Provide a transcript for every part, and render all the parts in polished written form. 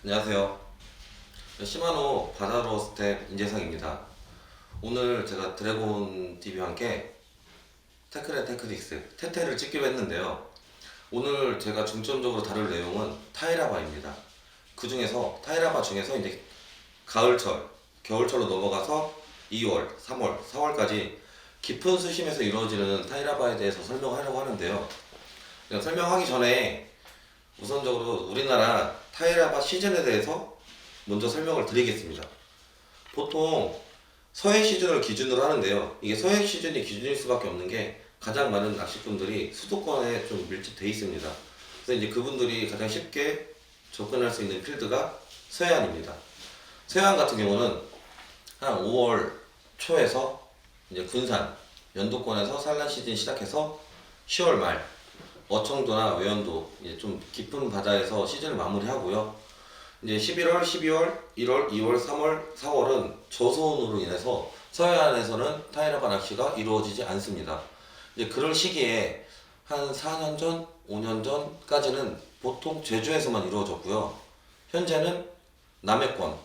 안녕하세요. 시마노 바다로 스텝 인재상입니다. 오늘 제가 드래곤 TV와 함께 테크레 테크닉스 테테를 찍기로 했는데요. 오늘 제가 중점적으로 다룰 내용은 타이라바입니다. 그 중에서 타이라바 중에서 이제 가을철, 겨울철로 넘어가서 2월, 3월, 4월까지 깊은 수심에서 이루어지는 타이라바에 대해서 설명하려고 하는데요. 설명하기 전에 우선적으로 우리나라 타이라바 시즌에 대해서 먼저 설명을 드리겠습니다. 보통 서해 시즌을 기준으로 하는데요. 이게 서해 시즌이 기준일 수밖에 없는 게 가장 많은 낚시꾼들이 수도권에 좀 밀집돼 있습니다. 그래서 이제 그분들이 가장 쉽게 접근할 수 있는 필드가 서해안입니다. 서해안 같은 경우는 한 5월 초에서 이제 군산, 연도권에서 산란 시즌 시작해서 10월 말 어청도나 외연도 이제 좀 깊은 바다에서 시즌을 마무리하고요. 이제 11월, 12월, 1월, 2월, 3월, 4월은 저소온으로 인해서 서해안에서는 타이라바 낚시가 이루어지지 않습니다. 이제 그럴 시기에 한 4년 전, 5년 전까지는 보통 제주에서만 이루어졌고요. 현재는 남해권,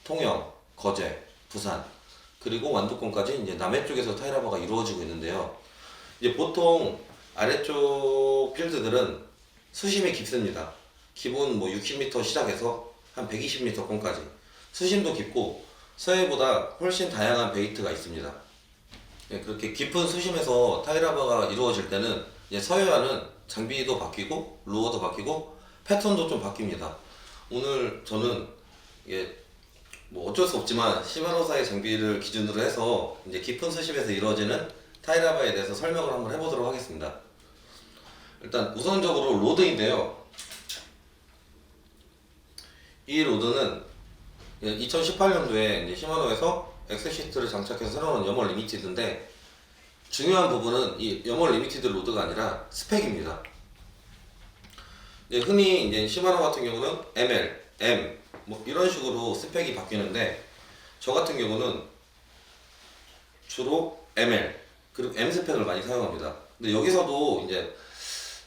통영, 거제, 부산, 그리고 완도권까지 이제 남해 쪽에서 타이라바가 이루어지고 있는데요. 이제 보통 아래쪽 필드들은 수심이 깊습니다. 기본 60m 시작해서 한 120m권까지 수심도 깊고 서해보다 훨씬 다양한 베이트가 있습니다. 그렇게 깊은 수심에서 타이라바가 이루어질 때는 이제 서해안은 장비도 바뀌고 루어도 바뀌고 패턴도 좀 바뀝니다. 오늘 저는 이게 어쩔 수 없지만 시마노사의 장비를 기준으로 해서 이제 깊은 수심에서 이루어지는 타이라바에 대해서 설명을 한번 해보도록 하겠습니다. 일단 우선적으로 로드인데요. 이 로드는 2018년도에 이제 시마노에서 엑스시트를 장착해서 새로 나온 염월 리미티드인데 중요한 부분은 이 염월 리미티드 로드가 아니라 스펙입니다. 흔히 이제 시마노 같은 경우는 ML, M 이런 식으로 스펙이 바뀌는데 저 같은 경우는 주로 ML 그리고 M 스펙을 많이 사용합니다. 근데 여기서도 이제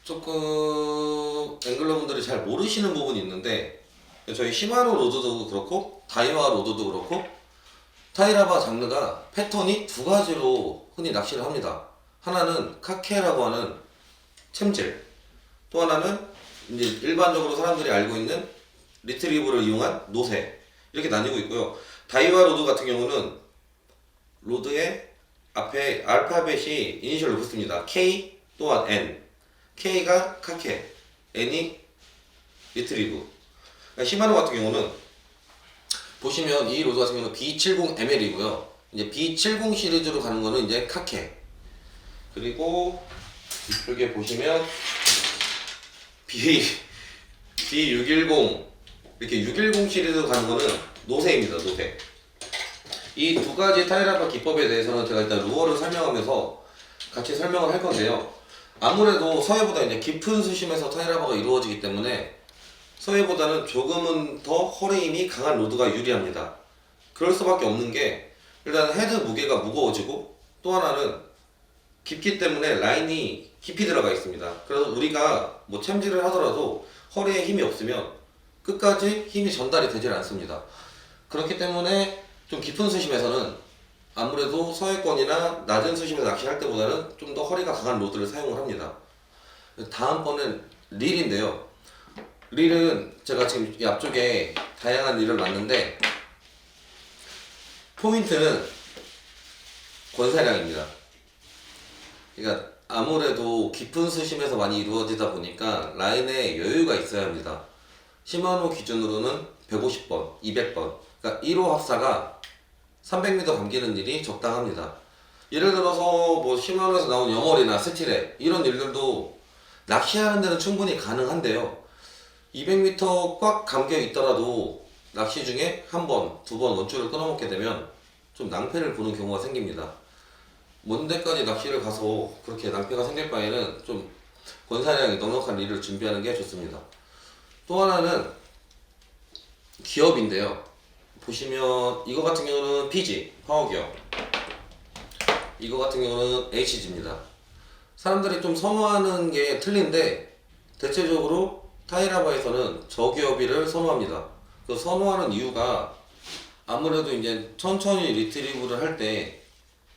조금 앵글러분들이 잘 모르시는 부분이 있는데 저희 시마노 로드도 그렇고 다이와 로드도 그렇고 타이라바 장르가 패턴이 두 가지로 흔히 낚시를 합니다. 하나는 카케라고 하는 챔질, 또 하나는 이제 일반적으로 사람들이 알고 있는 리트리브를 이용한 노새, 이렇게 나뉘고 있고요. 다이와 로드 같은 경우는 로드의 앞에 알파벳이 이니셜로 붙습니다. K 또한 N. K가 카케, N이 리트리브. 시마노 같은 경우는 보시면 이 로드 같은 경우는 B70ML이고요. 이제 B70 시리즈로 가는 거는 이제 카케. 그리고 이쪽에 보시면 B610 이렇게 610 시리즈로 가는 거는 노새입니다. 노새. 이 두 가지 타이라바 기법에 대해서는 제가 일단 루어를 설명하면서 같이 설명을 할 건데요. 아무래도 서해보다 이제 깊은 수심에서 타이라바가 이루어지기 때문에 서해보다는 조금은 더 허리 힘이 강한 로드가 유리합니다. 그럴 수밖에 없는 게 일단 헤드 무게가 무거워지고 또 하나는 깊기 때문에 라인이 깊이 들어가 있습니다. 그래서 우리가 챔질을 하더라도 허리에 힘이 없으면 끝까지 힘이 전달이 되질 않습니다. 그렇기 때문에 좀 깊은 수심에서는 아무래도 서해권이나 낮은 수심에서 낚시할 때보다는 좀 더 허리가 강한 로드를 사용을 합니다. 다음번엔 릴인데요. 릴은 제가 지금 이 앞쪽에 다양한 릴을 놨는데 포인트는 권사량입니다. 그러니까 아무래도 깊은 수심에서 많이 이루어지다 보니까 라인에 여유가 있어야 합니다. 시마노 기준으로는 150번, 200번, 그러니까 1호 합사가 300m 감기는 일이 적당합니다. 예를 들어서 시마노에서 나온 염월이나 스틸레 이런 일들도 낚시하는 데는 충분히 가능한데요. 200m 꽉 감겨 있더라도 낚시 중에 한 번, 두 번 원줄을 끊어먹게 되면 좀 낭패를 보는 경우가 생깁니다. 먼 데까지 낚시를 가서 그렇게 낭패가 생길 바에는 좀 권사량이 넉넉한 릴을 준비하는 게 좋습니다. 또 하나는 기업인데요. 보시면 이거 같은 경우는 PG, 파워기업, 이거 같은 경우는 HG입니다. 사람들이 좀 선호하는 게 틀린데 대체적으로 타이라바에서는 저기업이를 선호합니다. 그 선호하는 이유가 아무래도 이제 천천히 리트리브를 할 때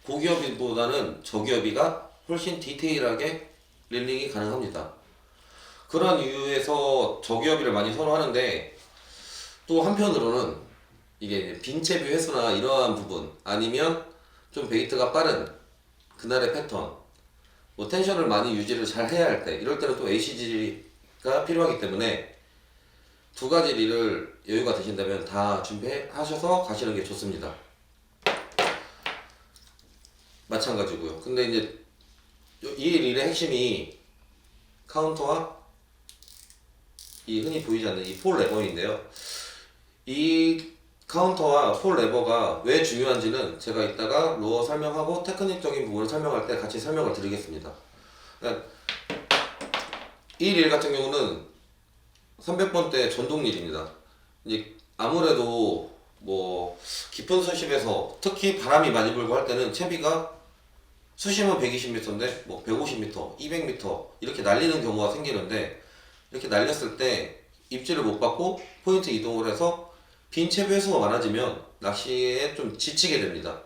고기어비보다는 저기어비가 훨씬 디테일하게 릴링이 가능합니다. 그런 이유에서 저기어비를 많이 선호하는데, 또 한편으로는 이게 빈채비 횟수나 이러한 부분, 아니면 좀 베이트가 빠른 그날의 패턴, 뭐 텐션을 많이 유지를 잘 해야 할 때, 이럴 때는 또 ACG가 필요하기 때문에 두 가지 릴을 여유가 되신다면 다 준비하셔서 가시는 게 좋습니다. 마찬가지고요. 근데 이제 이 릴의 핵심이 카운터와 이 흔히 보이지 않는 이 폴 레버인데요. 이 카운터와 폴 레버가 왜 중요한지는 제가 이따가 루어 설명하고 테크닉적인 부분을 설명할 때 같이 설명을 드리겠습니다. 그러니까 이 릴 같은 경우는 300번대 전동 릴입니다. 이제 아무래도 뭐 깊은 수심에서 특히 바람이 많이 불고 할 때는 채비가 수심은 120m인데 뭐 150m, 200m 이렇게 날리는 경우가 생기는데, 이렇게 날렸을 때 입질을 못 받고 포인트 이동을 해서 빈 채비 횟수가 많아지면 낚시에 좀 지치게 됩니다.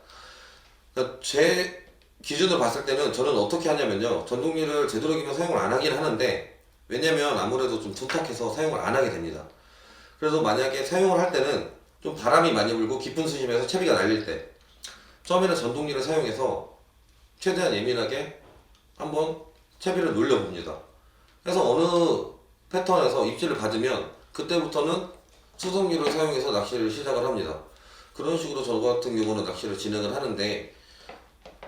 그러니까 제 기준으로 봤을 때는 저는 어떻게 하냐면요, 전동릴을 되도록이면 사용을 안 하긴 하는데, 왜냐면 아무래도 좀 둔탁해서 사용을 안 하게 됩니다. 그래서 만약에 사용을 할 때는 좀 바람이 많이 불고 깊은 수심에서 채비가 날릴 때 처음에는 전동릴을 사용해서 최대한 예민하게 한번 채비를 놀려봅니다. 그래서 어느 패턴에서 입질을 받으면 그때부터는 수동률을 사용해서 낚시를 시작을 합니다. 그런 식으로 저 같은 경우는 낚시를 진행을 하는데,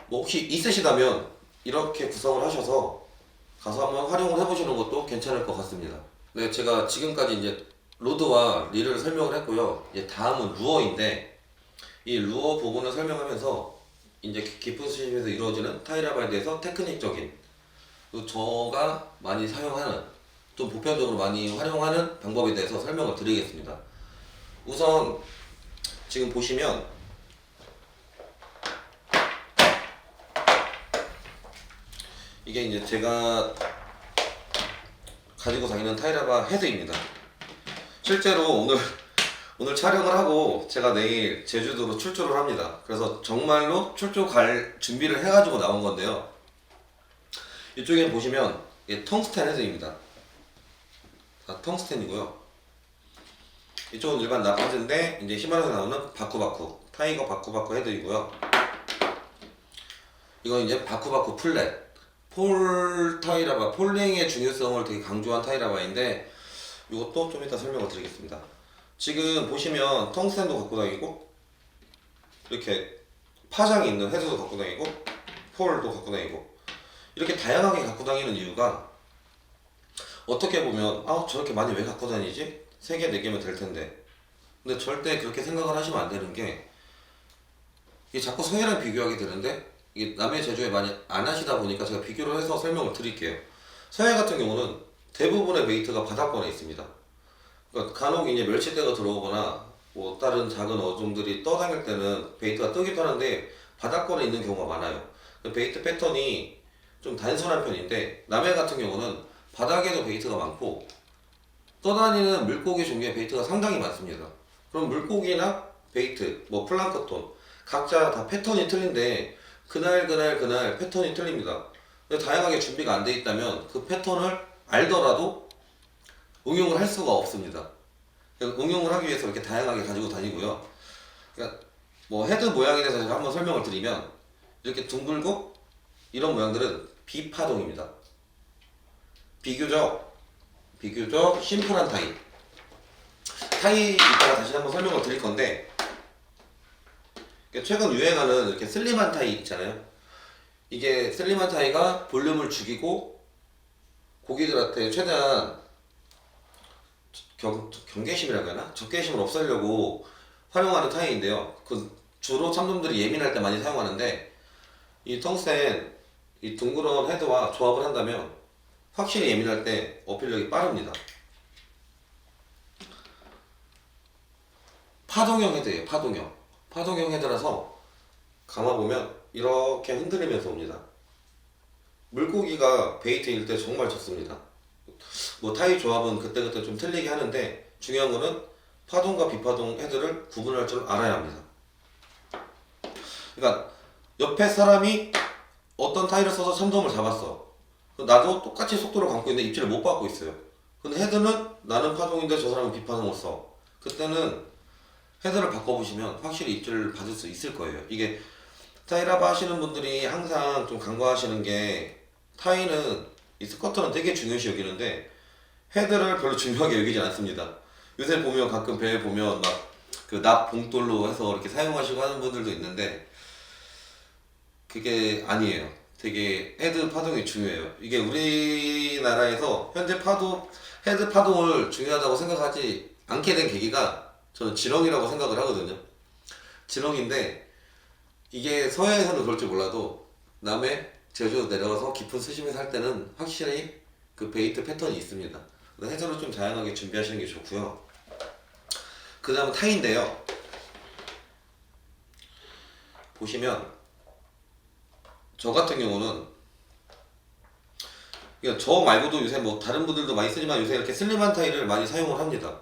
뭐 혹시 있으시다면 이렇게 구성을 하셔서 가서 한번 활용을 해보시는 것도 괜찮을 것 같습니다. 네, 제가 지금까지 이제 로드와 릴을 설명을 했고요. 이제 다음은 루어인데, 이 루어 부분을 설명하면서 이제 깊은 수심에서 이루어지는 타이라바에 대해서 테크닉적인, 또 저가 많이 사용하는, 좀 보편적으로 많이 활용하는 방법에 대해서 설명을 드리겠습니다. 우선 지금 보시면 이게 이제 제가 가지고 다니는 타이라바 헤드입니다. 실제로 오늘 촬영을 하고 제가 내일 제주도로 출조를 합니다. 그래서 정말로 출조 갈 준비를 해가지고 나온 건데요. 이쪽에 보시면 이게 텅스텐 헤드입니다. 다 텅스텐이고요. 이쪽은 일반 나파즈인데 이제 히말라야에서 나오는 바쿠바쿠, 타이거 바쿠바쿠 헤드이고요. 이건 이제 바쿠바쿠 플랫, 폴 타이라바, 폴링의 중요성을 되게 강조한 타이라바인데, 이것도 좀 이따 설명을 드리겠습니다. 지금 보시면 텅스텐도 갖고 다니고, 이렇게 파장이 있는 헤드도 갖고 다니고, 폴도 갖고 다니고, 이렇게 다양하게 갖고 다니는 이유가, 어떻게 보면 저렇게 많이 왜 갖고 다니지? 3개, 4개면 될 텐데. 근데 절대 그렇게 생각을 하시면 안 되는 게, 이게 자꾸 서해랑 비교하게 되는데, 이게 남해 제주에 많이 안 하시다 보니까 제가 비교를 해서 설명을 드릴게요. 서해 같은 경우는 대부분의 베이트가 바닥권에 있습니다. 그러니까 간혹 이제 멸치대가 들어오거나 뭐 다른 작은 어종들이 떠다닐 때는 베이트가 뜨기도 하는데 바닥권에 있는 경우가 많아요. 베이트 패턴이 좀 단순한 편인데, 남해 같은 경우는 바닥에도 베이트가 많고 떠다니는 물고기 종류의 베이트가 상당히 많습니다. 그럼 물고기나 베이트, 뭐 플랑크톤 각자 다 패턴이 틀린데 그날 패턴이 틀립니다. 다양하게 준비가 안 돼 있다면 그 패턴을 알더라도 응용을 할 수가 없습니다. 응용을 하기 위해서 이렇게 다양하게 가지고 다니고요. 그러니까 뭐 헤드 모양에 대해서 제가 한번 설명을 드리면, 이렇게 둥글고 이런 모양들은 비파동입니다. 비교적 심플한 타이 이따가 다시 한번 설명을 드릴 건데, 최근 유행하는 이렇게 슬림한 타이 있잖아요. 이게 슬림한 타이가 볼륨을 죽이고 고기들한테 최대한 경계심이라고 하나? 적개심을 없애려고 활용하는 타이인데요. 주로 참돔들이 예민할 때 많이 사용하는데, 이 텅스텐 이 둥그런 헤드와 조합을 한다면 확실히 예민할 때 어필력이 빠릅니다. 파동형 헤드예요. 파동형 헤드라서 감아보면 이렇게 흔들리면서 옵니다. 물고기가 베이트일 때 정말 좋습니다. 뭐 타이 조합은 그때그때 좀 틀리게 하는데, 중요한 거는 파동과 비파동 헤드를 구분할 줄 알아야 합니다. 그러니까 옆에 사람이 어떤 타이를 써서 참돔을 잡았어. 나도 똑같이 속도를 감고 있는데 입질을 못 받고 있어요. 근데 헤드는 나는 파동인데 저 사람은 비파동을 써. 그때는 헤드를 바꿔보시면 확실히 입질을 받을 수 있을 거예요. 이게 타이라바 하시는 분들이 항상 좀 간과하시는 게, 타이는 이 스쿼터는 되게 중요시 여기는데 헤드를 별로 중요하게 여기지 않습니다. 요새 보면 가끔 배에 보면 막 그 납 봉돌로 해서 이렇게 사용하시고 하는 분들도 있는데 그게 아니에요. 되게 헤드 파동이 중요해요. 이게 우리나라에서 현재 헤드 파동을 중요하다고 생각하지 않게 된 계기가 저는 지렁이라고 생각을 하거든요. 지렁인데 이게 서해에서는 그럴 줄 몰라도 남해 제주 내려가서 깊은 수심에 살 때는 확실히 그 베이트 패턴이 있습니다. 해저를 좀 다양하게 준비하시는 게 좋고요. 그 다음은 타이인데요. 보시면 저 같은 경우는, 그러니까 저 말고도 요새 뭐 다른 분들도 많이 쓰지만 요새 이렇게 슬림한 타이를 많이 사용을 합니다.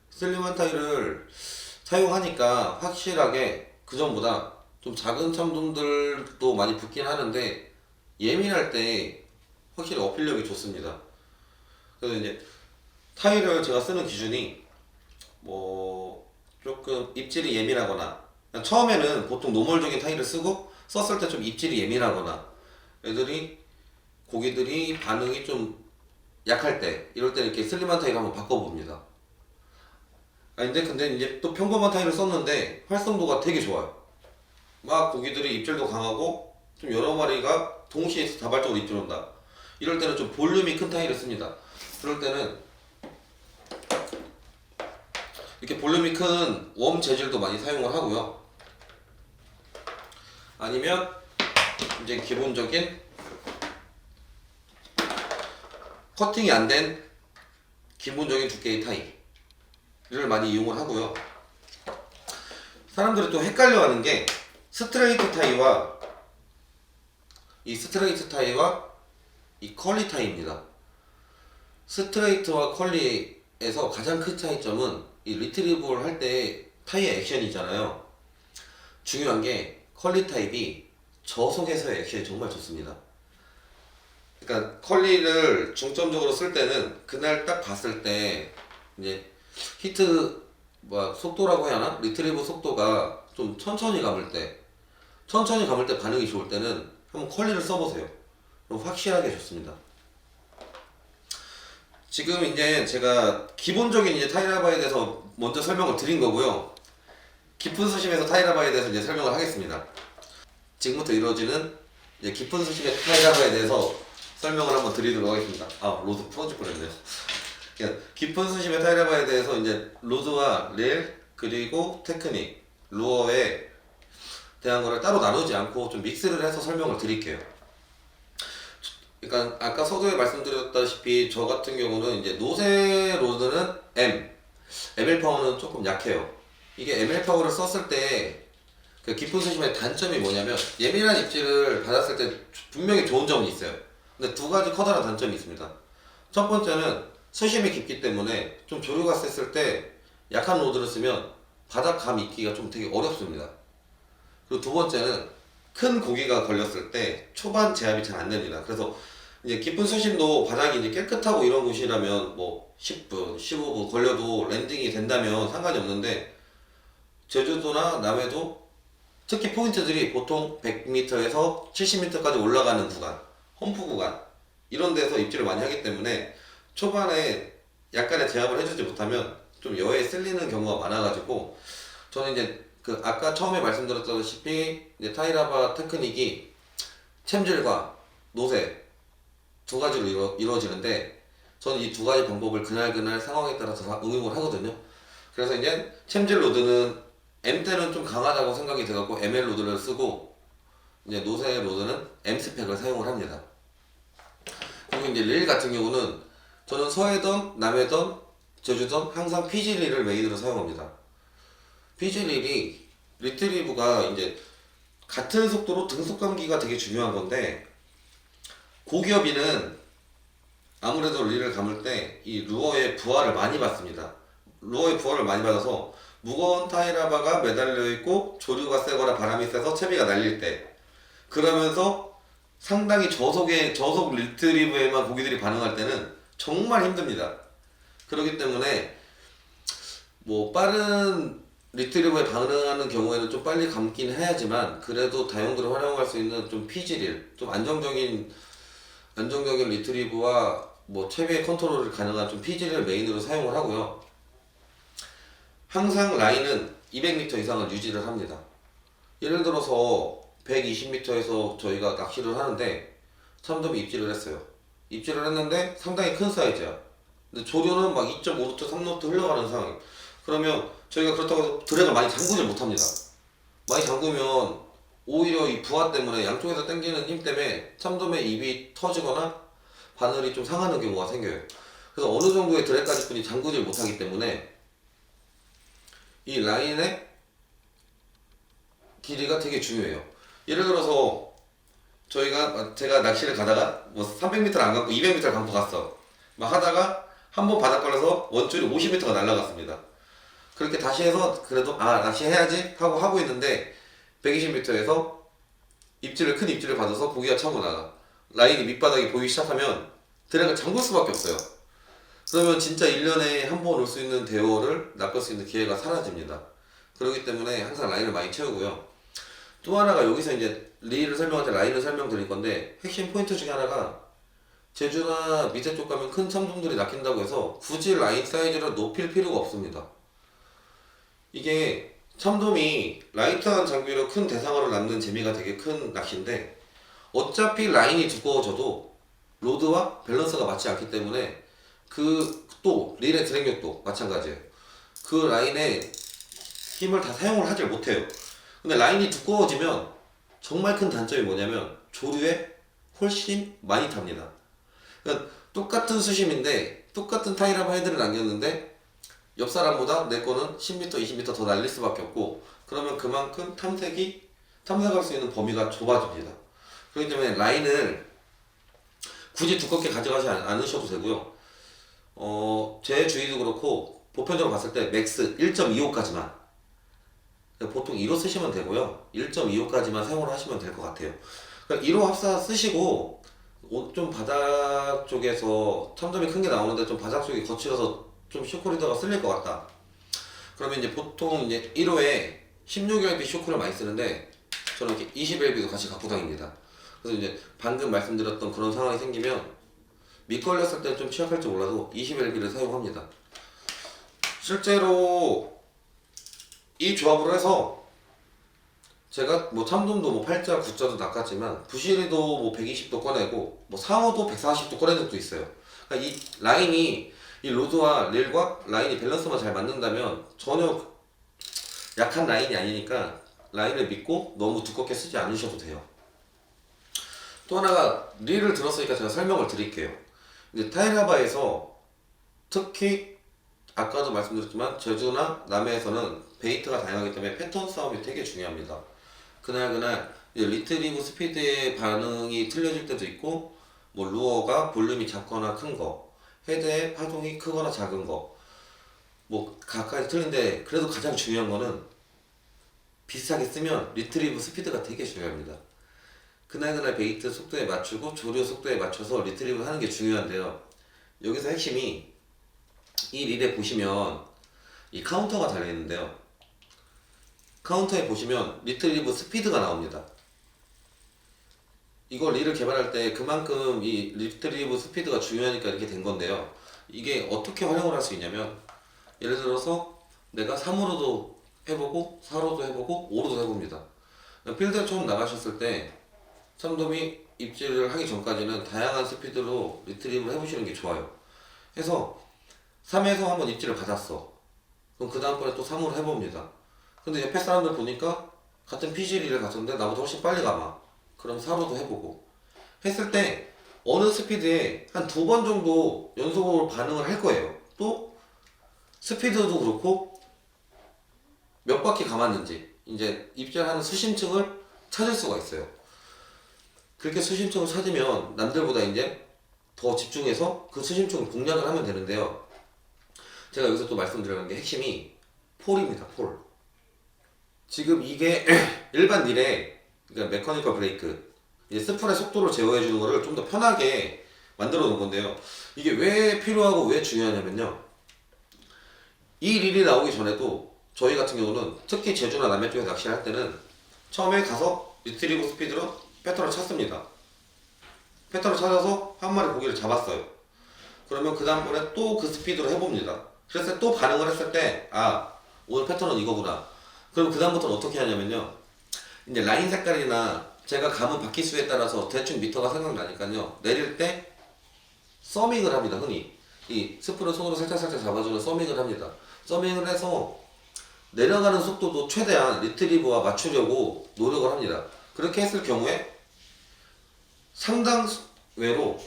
슬림한 타이를 사용하니까 확실하게 그전보다 좀 작은 참돔들도 많이 붙긴 하는데 예민할 때 확실히 어필력이 좋습니다. 그래서 이제 타이를 제가 쓰는 기준이 뭐 조금 입질이 예민하거나, 처음에는 보통 노멀적인 타이를 쓰고 썼을 때 좀 입질이 예민하거나 고기들이 반응이 좀 약할 때, 이럴 때 이렇게 슬림한 타이를 한번 바꿔봅니다. 근데 이제 또 평범한 타이를 썼는데 활성도가 되게 좋아요. 막 고기들이 입질도 강하고 좀 여러 마리가 동시에 자발적으로 입질 온다. 이럴 때는 좀 볼륨이 큰 타이를 씁니다. 그럴 때는 이렇게 볼륨이 큰 웜 재질도 많이 사용을 하고요. 아니면 이제 기본적인 커팅이 안 된 기본적인 두께의 타이를 많이 이용을 하고요. 사람들이 또 헷갈려 하는 게 스트레이트 타이와 이 컬리 타이입니다. 스트레이트와 컬리에서 가장 큰 차이점은 이 리트리브를 할 때 타이의 액션이잖아요. 중요한 게 컬리 타입이 저속에서의 액션이 정말 좋습니다. 그러니까 컬리를 중점적으로 쓸 때는 그날 딱 봤을 때 이제 속도라고 해야 하나? 리트리브 속도가 좀 천천히 감을 때 반응이 좋을 때는 한번 컬리를 써보세요. 그럼 확실하게 좋습니다. 지금 이제 제가 기본적인 이제 타이라바에 대해서 먼저 설명을 드린 거고요. 깊은 수심에서 타이라바에 대해서 이제 설명을 하겠습니다. 지금부터 이루어지는 이제 깊은 수심의 타이라바에 대해서 설명을 한번 드리도록 하겠습니다. 로드 풀어질 뻔했네요. 깊은 수심의 타이라바에 대해서 이제 로드와 릴 그리고 테크닉, 루어에 대한 거를 따로 나누지 않고 좀 믹스를 해서 설명을 드릴게요. 그러니까 아까 서두에 말씀드렸다시피 저 같은 경우는 이제 노세 로드는 ML 파워는 조금 약해요. 이게 ML 파워를 썼을 때 그 깊은 수심의 단점이 뭐냐면 예민한 입질을 받았을 때 분명히 좋은 점이 있어요. 근데 두 가지 커다란 단점이 있습니다. 첫 번째는 수심이 깊기 때문에 좀 조류가 셌을 때 약한 로드를 쓰면 바닥 감 있기가 좀 되게 어렵습니다. 그리고 두 번째는 큰 고기가 걸렸을 때 초반 제압이 잘 안 됩니다. 그래서 이제 깊은 수심도 바닥이 이제 깨끗하고 이런 곳이라면 뭐 10분, 15분 걸려도 랜딩이 된다면 상관이 없는데, 제주도나 남해도 특히 포인트들이 보통 100m에서 70m까지 올라가는 구간, 험프 구간 이런 데서 입질을 많이 하기 때문에 초반에 약간의 제압을 해주지 못하면 좀 여에 쓸리는 경우가 많아가지고, 저는 이제 그 아까 처음에 말씀드렸다시피 이제 타이라바 테크닉이 챔질과 노세 두 가지로 이루어지는데, 저는 이 두 가지 방법을 그날 상황에 따라서 다 응용을 하거든요. 그래서 이제 챔질 로드는 M 때는 좀 강하다고 생각이 돼갖고 ML 로드를 쓰고, 이제 노세 로드는 M 스펙을 사용을 합니다. 그리고 이제 릴 같은 경우는 저는 서해던, 남해던, 제주던 항상 PG 릴을 메인으로 사용합니다. PG 릴이 리트리브가 이제 같은 속도로 등속 감기가 되게 중요한 건데, 고기어비는 아무래도 릴을 감을 때 이 루어의 부하를 많이 받습니다. 루어의 부하를 많이 받아서 무거운 타이라바가 매달려 있고 조류가 세거나 바람이 세서 채비가 날릴 때, 그러면서 상당히 저속 리트리브에만 고기들이 반응할 때는 정말 힘듭니다. 그렇기 때문에 뭐 빠른 리트리브에 반응하는 경우에는 좀 빨리 감긴 해야지만, 그래도 다용도를 활용할 수 있는 좀 피지릴, 좀 안정적인 리트리브와 뭐 채비의 컨트롤을 가능한 좀 피지를 메인으로 사용을 하고요. 항상 라인은 200m 이상을 유지를 합니다. 예를 들어서 120m에서 저희가 낚시를 하는데 참돔이 입질을 했어요. 입질을 했는데 상당히 큰 사이즈야. 근데 조류는 막 2.5루트, 3루트 흘러가는 상황. 그러면 저희가 그렇다고 해서 드랙을 많이 잠그질 못합니다. 많이 잠그면 오히려 이 부하 때문에, 양쪽에서 당기는 힘 때문에 참돔의 입이 터지거나 바늘이 좀 상하는 경우가 생겨요. 그래서 어느 정도의 드랙까지 뿐이 잠그질 못하기 때문에 이 라인의 길이가 되게 중요해요. 예를 들어서 제가 낚시를 가다가 뭐 300m를 안 감고 200m를 감고 갔어. 막 하다가 한 번 바닥 걸려서 원줄이 50m가 날아갔습니다. 그렇게 다시 해서 그래도 낚시해야지 하고 있는데 120m에서 큰 입질을 받아서 고기가 차고 나가. 라인이 밑바닥이 보이기 시작하면 드랙을 잠글 수밖에 없어요. 그러면 진짜 1년에 한 번 올 수 있는 대어를 낚을 수 있는 기회가 사라집니다. 그렇기 때문에 항상 라인을 많이 채우고요. 또 하나가, 여기서 이제 리를 설명할 때 라인을 설명드릴 건데, 핵심 포인트 중에 하나가, 제주나 밑에 쪽 가면 큰 참돔들이 낚인다고 해서 굳이 라인 사이즈를 높일 필요가 없습니다. 이게 참돔이 라이트한 장비로 큰 대상어를 낚는 재미가 되게 큰 낚시인데, 어차피 라인이 두꺼워져도 로드와 밸런스가 맞지 않기 때문에 또 릴의 드랙력도 마찬가지예요. 그 라인에 힘을 다 사용을 하질 못해요. 근데 라인이 두꺼워지면 정말 큰 단점이 뭐냐면 조류에 훨씬 많이 탑니다. 그러니까 똑같은 수심인데 똑같은 타이라바 헤드를 남겼는데 옆 사람보다 내 거는 10m, 20m 더 날릴 수밖에 없고, 그러면 그만큼 탐색할 수 있는 범위가 좁아집니다. 그렇기 때문에 라인을 굳이 두껍게 가져가지 않으셔도 되고요. 제 주의도 그렇고 보편적으로 봤을 때 맥스 1.25까지만, 보통 2호 쓰시면 되고요. 1.25까지만 사용을 하시면 될 것 같아요. 그러니까 1호 합사 쓰시고 좀 바닥 쪽에서 참돔이 큰 게 나오는데 좀 바닥 쪽이 거칠어서 좀 쇼크리더가 쓸릴 것 같다. 그러면 이제 보통 이제 1호에 16LB 쇼크를 많이 쓰는데, 저는 이렇게 20LB도 같이 갖고 다닙니다. 그래서 이제 방금 말씀드렸던 그런 상황이 생기면 밑 걸렸을 때는 좀 취약할지 몰라도 20LB를 사용합니다. 실제로 이 조합으로 해서 제가 뭐 참돔도 뭐 8자, 9자도 낚았지만 부시리도 뭐 120도 꺼내고 뭐 상어도 140도 꺼낸 적도 있어요. 그러니까 이 라인이, 이 로드와 릴과 라인이 밸런스만 잘 맞는다면 전혀 약한 라인이 아니니까 라인을 믿고 너무 두껍게 쓰지 않으셔도 돼요. 또 하나가, 릴을 들었으니까 제가 설명을 드릴게요. 이제 타이라바에서 특히 아까도 말씀드렸지만 제주나 남해에서는 베이트가 다양하기 때문에 패턴 싸움이 되게 중요합니다. 그날 리트리브 스피드의 반응이 틀려질 때도 있고, 뭐 루어가 볼륨이 작거나 큰 거, 헤드의 파동이 크거나 작은 거, 뭐 각각이 틀린데, 그래도 가장 중요한 거는 비슷하게 쓰면 리트리브 스피드가 되게 중요합니다. 그날 베이트 속도에 맞추고 조류 속도에 맞춰서 리트리브를 하는 게 중요한데요. 여기서 핵심이, 이 릴에 보시면 이 카운터가 달려있는데요. 카운터에 보시면 리트리브 스피드가 나옵니다. 이걸 릴을 개발할 때 그만큼 이 리트리브 스피드가 중요하니까 이렇게 된 건데요. 이게 어떻게 활용을 할 수 있냐면, 예를 들어서 내가 3호로도 해보고 4호로도 해보고 5호로도 해봅니다. 필드에 처음 나가셨을 때 참돔이 입질을 하기 전까지는 다양한 스피드로 리트리브를 해보시는 게 좋아요. 해서 3에서 한번 입질을 받았어. 그럼 그 다음번에 또 3호를 해봅니다. 근데 옆에 사람들 보니까 같은 PG1을 갔었는데 나보다 훨씬 빨리 감아. 그럼 4호도 해보고. 했을 때 어느 스피드에 한 2번 정도 연속으로 반응을 할 거예요. 또 스피드도 그렇고 몇 바퀴 감았는지, 이제 입질하는 수심층을 찾을 수가 있어요. 그렇게 수심층을 찾으면 남들보다 이제 더 집중해서 그 수심층을 공략을 하면 되는데요. 제가 여기서 또 말씀드리는 게 핵심이 폴입니다. 폴. 지금 이게 일반 릴에 그러니까 메커니컬 브레이크 이제 스풀의 속도를 제어해 주는 거를 좀 더 편하게 만들어 놓은 건데요. 이게 왜 필요하고 왜 중요하냐면요. 이 릴이 나오기 전에도 저희 같은 경우는 특히 제주나 남해 쪽에서 낚시를 할 때는 처음에 가서 리트리버 스피드로 패턴을 찾습니다. 패턴을 찾아서 한 마리 고기를 잡았어요. 그러면 그 다음번에 또 그 스피드로 해봅니다. 그래서 또 반응을 했을 때 아 오늘 패턴은 이거구나. 그럼 그 다음부터는 어떻게 하냐면요. 이제 라인 색깔이나 제가 감은 바퀴수에 따라서 대충 미터가 생각나니까요. 내릴 때 서밍을 합니다. 흔히 이 스프를 손으로 살짝살짝 잡아주는 서밍을 합니다. 서밍을 해서 내려가는 속도도 최대한 리트리버와 맞추려고 노력을 합니다. 그렇게 했을 경우에 상당외로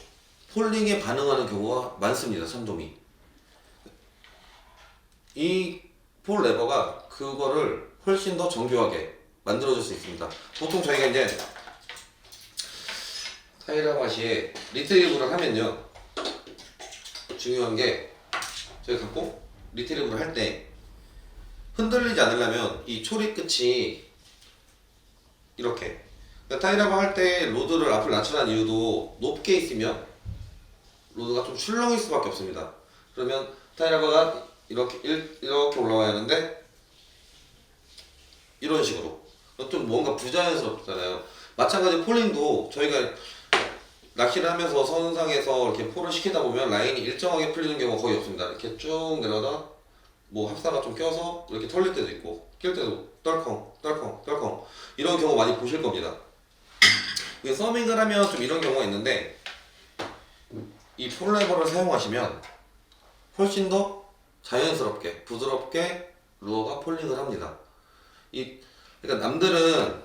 폴링에 반응하는 경우가 많습니다. 참돔이. 이 폴 레버가 그거를 훨씬 더 정교하게 만들어줄 수 있습니다. 보통 저희가 이제 타이라바시에 리트리브를 하면요. 중요한 게 저희 갖고 리트리브를 할 때 흔들리지 않으려면 이 초리 끝이 이렇게 타이라바 할 때 로드를 앞을 낮추라는 이유도 높게 있으면 로드가 좀 출렁일 수밖에 없습니다. 그러면 타이라바가 이렇게 올라와야 하는데 이런 식으로 좀 뭔가 부자연스럽잖아요. 마찬가지 폴링도 저희가 낚시를 하면서 선상에서 이렇게 폴을 시키다 보면 라인이 일정하게 풀리는 경우가 거의 없습니다. 이렇게 쭉 내려다 뭐 합사가 좀 껴서 이렇게 털릴 때도 있고 낄 때도 떨컹 이런 경우 많이 보실 겁니다. 서밍을 하면 좀 이런 경우가 있는데 이 폴레버를 사용하시면 훨씬 더 자연스럽게 부드럽게 루어가 폴링을 합니다. 그러니까 남들은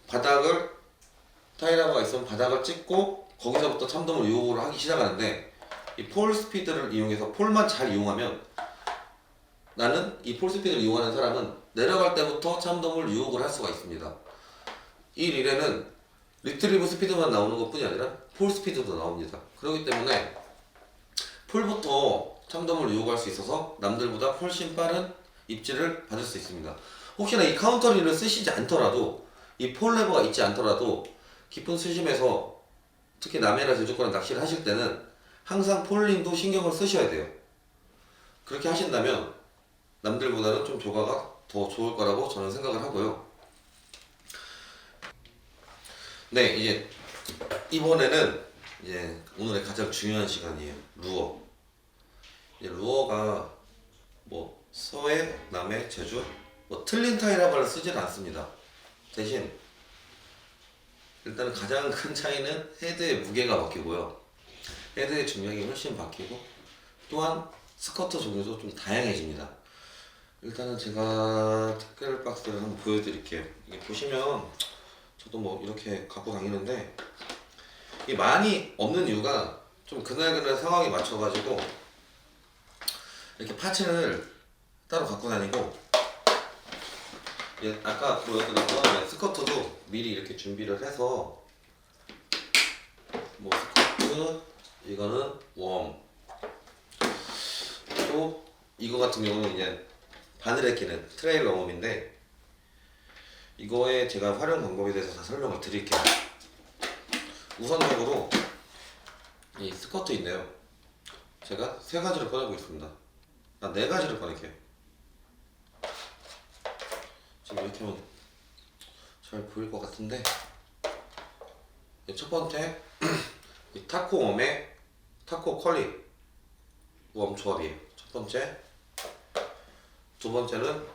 바닥을 타이라바가 있으면 바닥을 찍고 거기서부터 참돔을 유혹을 하기 시작하는데 이 폴 스피드를 이용해서 폴만 잘 이용하면 나는 이 폴 스피드를 이용하는 사람은 내려갈 때부터 참돔을 유혹을 할 수가 있습니다. 이 릴에는 리트리브 스피드만 나오는 것 뿐이 아니라 폴 스피드도 나옵니다. 그렇기 때문에 폴부터 참돔을 유혹할 수 있어서 남들보다 훨씬 빠른 입질을 받을 수 있습니다. 혹시나 이 카운터 릴을 쓰시지 않더라도 이 폴 레버가 있지 않더라도 깊은 수심에서 특히 남해나 제주권에 낚시를 하실 때는 항상 폴링도 신경을 쓰셔야 돼요. 그렇게 하신다면 남들보다는 좀 조과가 더 좋을 거라고 저는 생각을 하고요. 네, 이제 이번에는 이제 오늘의 가장 중요한 시간이에요. 루어. 이제 루어가 뭐 서해, 남해, 제주 뭐 틀린 타이라바를 쓰지는 않습니다. 대신 일단은 가장 큰 차이는 헤드의 무게가 바뀌고요. 헤드의 중량이 훨씬 바뀌고 또한 스커트 종류도 좀 다양해집니다. 일단은 제가 태클 박스를 한번 보여드릴게요. 이게 보시면 저도 뭐 이렇게 갖고 다니는데 이 많이 없는 이유가 좀 그날그날 상황에 맞춰가지고 이렇게 파츠를 따로 갖고 다니고 아까 보여드렸던 스커트도 미리 이렇게 준비를 해서 뭐 스커트 이거는 웜 또 이거 같은 경우는 이제 바늘에 끼는 트레일러 웜인데 이거에 제가 활용 방법에 대해서 다 설명을 드릴게요. 우선적으로 이 스커트인데요. 제가 세 가지를 꺼내고 있습니다. 네 가지를 꺼낼게요. 지금 이렇게 하면 잘 보일 것 같은데 첫 번째 이 타코 웜의 타코 컬리 웜 조합이에요. 첫 번째. 두 번째는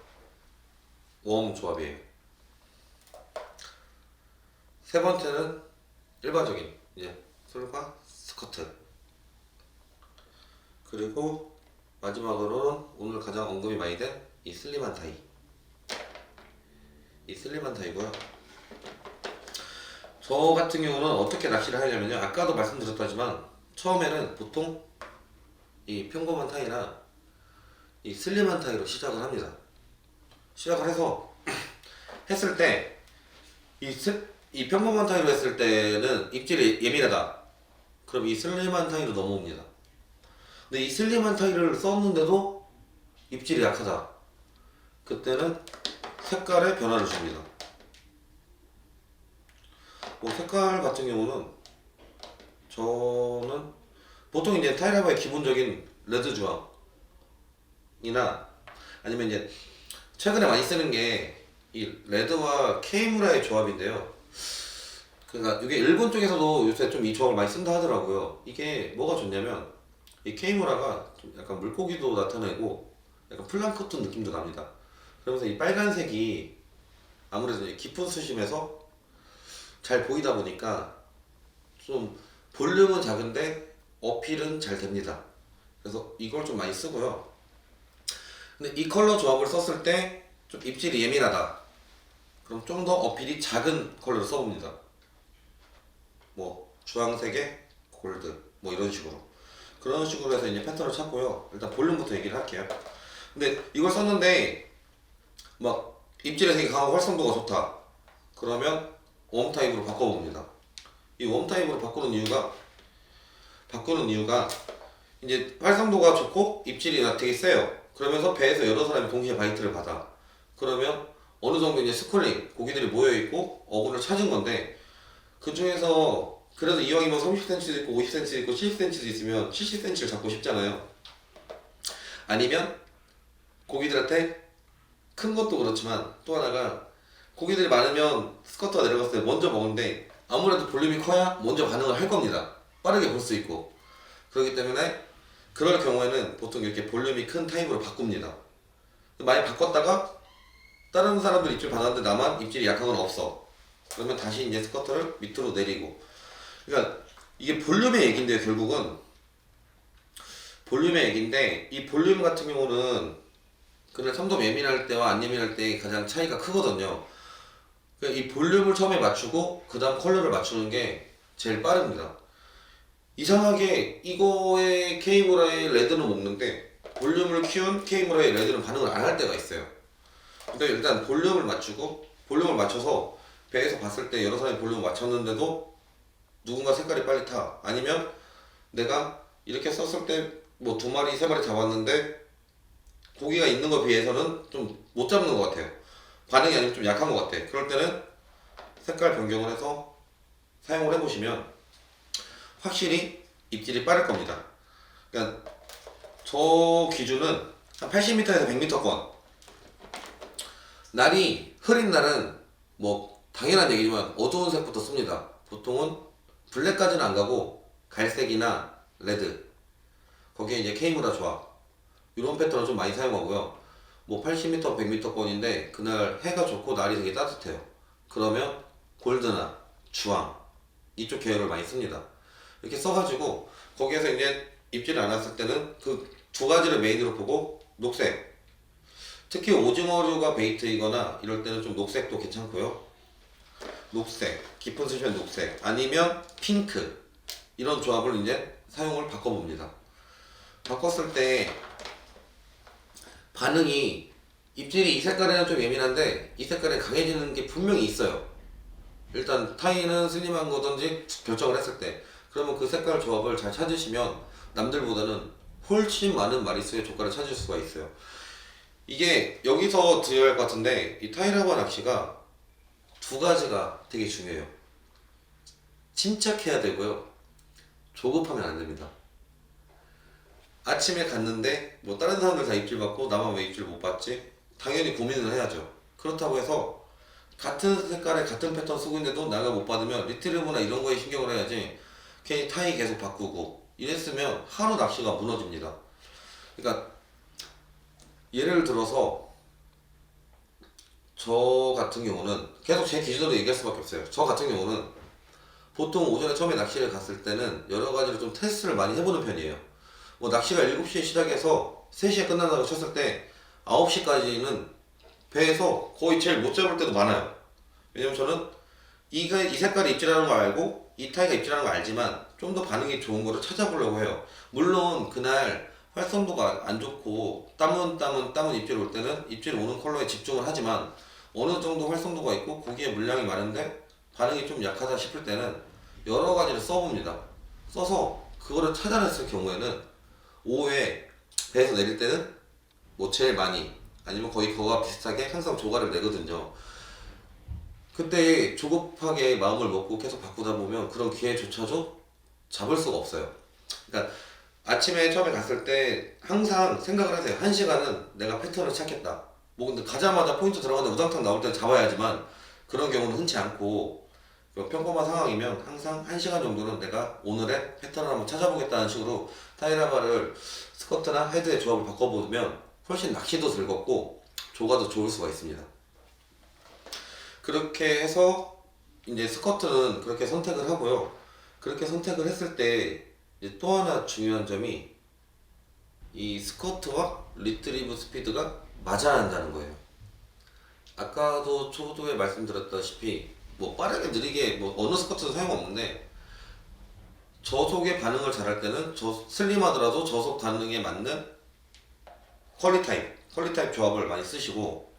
웜 조합이에요. 세 번째는 일반적인 이제 솔과 스커트. 그리고 마지막으로는 오늘 가장 언급이 많이 된 이 슬림한 타이. 이 슬림한 타이고요. 저 같은 경우는 어떻게 낚시를 하냐면요. 아까도 말씀드렸다지만 처음에는 보통 이 평범한 타이나 이 슬림한 타이로 시작을 합니다. 시작을 해서 했을 때 이 평범한 타이로 했을 때는 입질이 예민하다. 그럼 이 슬림한 타이로 넘어옵니다. 근데 이 슬림한 타일을 썼는데도 입질이 약하다. 그때는 색깔에 변화를 줍니다. 뭐 색깔 같은 경우는 저는 보통 이제 타이라바의 기본적인 레드 주황이나 아니면 이제 최근에 많이 쓰는 게 이 레드와 케이무라의 조합인데요. 그러니까 이게 일본 쪽에서도 요새 좀 이 조합을 많이 쓴다 하더라고요. 이게 뭐가 좋냐면 이 케이무라가 좀 약간 물고기도 나타내고 약간 플랑크톤 느낌도 납니다. 그러면서 이 빨간색이 아무래도 이제 깊은 수심에서 잘 보이다 보니까 좀 볼륨은 작은데 어필은 잘 됩니다. 그래서 이걸 좀 많이 쓰고요. 근데 이 컬러 조합을 썼을 때 좀 입질이 예민하다. 그럼 좀 더 어필이 작은 컬러를 써봅니다. 뭐 주황색에 골드 뭐 이런 식으로 그런 식으로 해서 이제 패턴을 찾고요. 일단 볼륨부터 얘기를 할게요. 근데 이걸 썼는데 막 입질의 색이 강하고 활성도가 좋다. 그러면 웜 타입으로 바꿔봅니다. 이 웜 타입으로 바꾸는 이유가 이제 활성도가 좋고 입질이 되게 세요. 그러면서 배에서 여러 사람이 동시에 바이트를 받아. 그러면 어느 정도 이제 스쿨링 고기들이 모여 있고 어군을 찾은 건데 그 중에서 그래도 이왕이면 30cm도 있고 50cm도 있고 70cm도 있으면 70cm를 잡고 싶잖아요. 아니면 고기들한테 큰 것도 그렇지만 또 하나가 고기들이 많으면 스쿼트가 내려갔을 때 먼저 먹는데 아무래도 볼륨이 커야 먼저 반응을 할 겁니다. 빠르게 볼 수 있고. 그렇기 때문에 그럴 경우에는 보통 이렇게 볼륨이 큰 타입으로 바꿉니다. 많이 바꿨다가 다른 사람들 입질 받았는데 나만 입질이 약한 건 없어. 그러면 다시 이제 스쿼트를 밑으로 내리고. 그러니까 이게 볼륨의 얘기인데요. 결국은 볼륨의 얘기인데 이 볼륨 같은 경우는 그냥 삼도 예민할 때와 안 예민할 때 가장 차이가 크거든요. 그러니까 이 볼륨을 처음에 맞추고 그 다음 컬러를 맞추는 게 제일 빠릅니다. 이상하게 이거의 케이무라의 레드는 먹는데 볼륨을 키운 케이무라의 레드는 반응을 안 할 때가 있어요. 근데 일단 볼륨을 맞춰서 배에서 봤을 때 여러 사람이 볼륨을 맞췄는데도 누군가 색깔이 빨리 타. 아니면 내가 이렇게 썼을 때 뭐 2마리, 3마리 잡았는데 고기가 있는 거에 비해서는 좀 못 잡는 것 같아요. 반응이 아니면 좀 약한 것 같아. 그럴 때는 색깔 변경을 해서 사용을 해보시면 확실히 입질이 빠를 겁니다. 그러니까 저 기준은 한 80m에서 100m권. 날이 흐린 날은 뭐 당연한 얘기지만 어두운 색부터 씁니다. 보통은 블랙까지는 안 가고 갈색이나 레드 거기에 이제 케이무라 조합 이런 패턴을 좀 많이 사용하고요. 뭐 80m, 100m권인데 그날 해가 좋고 날이 되게 따뜻해요. 그러면 골드나 주황 이쪽 계열을 많이 씁니다. 이렇게 써가지고 거기에서 이제 입질이 안 왔을 때는 그 두 가지를 메인으로 보고 녹색 특히 오징어류가 베이트이거나 이럴 때는 좀 녹색도 괜찮고요. 녹색, 깊은 수심의 녹색 아니면 핑크 이런 조합을 이제 사용을 바꿔봅니다. 바꿨을 때 반응이 입질이 이 색깔에는 좀 예민한데 이 색깔에 강해지는 게 분명히 있어요. 일단 타이는 슬림한 거든지 결정을 했을 때 그러면 그 색깔 조합을 잘 찾으시면 남들보다는 훨씬 많은 마리수의 조과를 찾을 수가 있어요. 이게 여기서 드려야 할 것 같은데 이 타이라바 낚시가 두 가지가 되게 중요해요. 침착해야 되고요. 조급하면 안 됩니다. 아침에 갔는데 뭐 다른 사람들 다 입질 받고 나만 왜 입질 못 받지? 당연히 고민을 해야죠. 그렇다고 해서 같은 색깔의 같은 패턴 쓰고 있는데도 나가 못 받으면 리트리버나 이런 거에 신경을 해야지 괜히 타이 계속 바꾸고 이랬으면 하루 낚시가 무너집니다. 그러니까 예를 들어서 저 같은 경우는 계속 제 기준으로 얘기할 수밖에 없어요. 저 같은 경우는 보통 오전에 처음에 낚시를 갔을 때는 여러 가지로 좀 테스트를 많이 해보는 편이에요. 뭐 낚시가 7시에 시작해서 3시에 끝난다고 쳤을 때 9시까지는 배에서 거의 제일 못 잡을 때도 많아요. 왜냐면 저는 이 색깔이 입질하는 거 알고 이 타이가 입질하는 거 알지만 좀 더 반응이 좋은 거를 찾아보려고 해요. 물론 그날 활성도가 안 좋고 땀은 입질 올 때는 입질 오는 컬러에 집중을 하지만 어느 정도 활성도가 있고 고기에 물량이 많은데 반응이 좀 약하다 싶을 때는 여러 가지를 써봅니다. 써서 그거를 찾아냈을 경우에는 오후에 배에서 내릴 때는 뭐 제일 많이 아니면 거의 그거와 비슷하게 항상 조가를 내거든요. 그때 조급하게 마음을 먹고 계속 바꾸다 보면 그런 기회조차도 잡을 수가 없어요. 그러니까 아침에 처음에 갔을 때 항상 생각을 하세요. 한 시간은 내가 패턴을 찾겠다. 뭐 근데 가자마자 포인트 들어가는데 우당탕 나올 때는 잡아야지만 그런 경우는 흔치 않고 평범한 상황이면 항상 한 시간 정도는 내가 오늘의 패턴을 한번 찾아보겠다는 식으로 타이라바를 스쿼트나 헤드의 조합을 바꿔보면 훨씬 낚시도 즐겁고 조가도 좋을 수가 있습니다. 그렇게 해서 이제 스쿼트는 그렇게 선택을 하고요. 그렇게 선택을 했을 때 이제 또 하나 중요한 점이 이 스쿼트와 리트리브 스피드가 맞아야 한다는 거예요. 아까도 초도에 말씀드렸다시피 뭐 빠르게 느리게 뭐 어느 스쿼트도 소용없는데 저속의 반응을 잘할 때는 저 슬림하더라도 저속 반응에 맞는 퀄리 타입 조합을 많이 쓰시고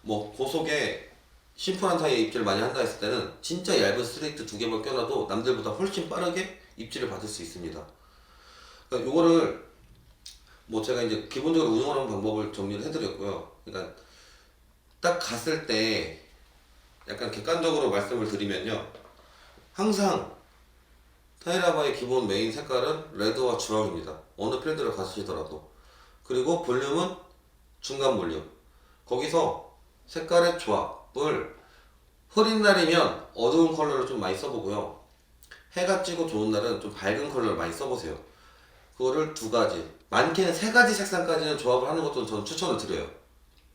뭐 고속에 심플한 타입 입질을 많이 한다 했을 때는 진짜 얇은 스트레이트 두 개만 껴놔도 남들보다 훨씬 빠르게 입질을 받을 수 있습니다. 그러니까 요거를 뭐 제가 이제 기본적으로 운영하는 방법을 정리를 해드렸고요. 그러니까 딱 갔을 때 약간 객관적으로 말씀을 드리면요. 항상 타이라바의 기본 메인 색깔은 레드와 주황입니다. 어느 필드를 가시더라도. 그리고 볼륨은 중간 볼륨. 거기서 색깔의 조합을 흐린 날이면 어두운 컬러를 좀 많이 써보고요. 해가 찌고 좋은 날은 좀 밝은 컬러를 많이 써보세요. 그거를 두 가지, 많게는 세 가지 색상까지는 조합을 하는 것도 저는 추천을 드려요.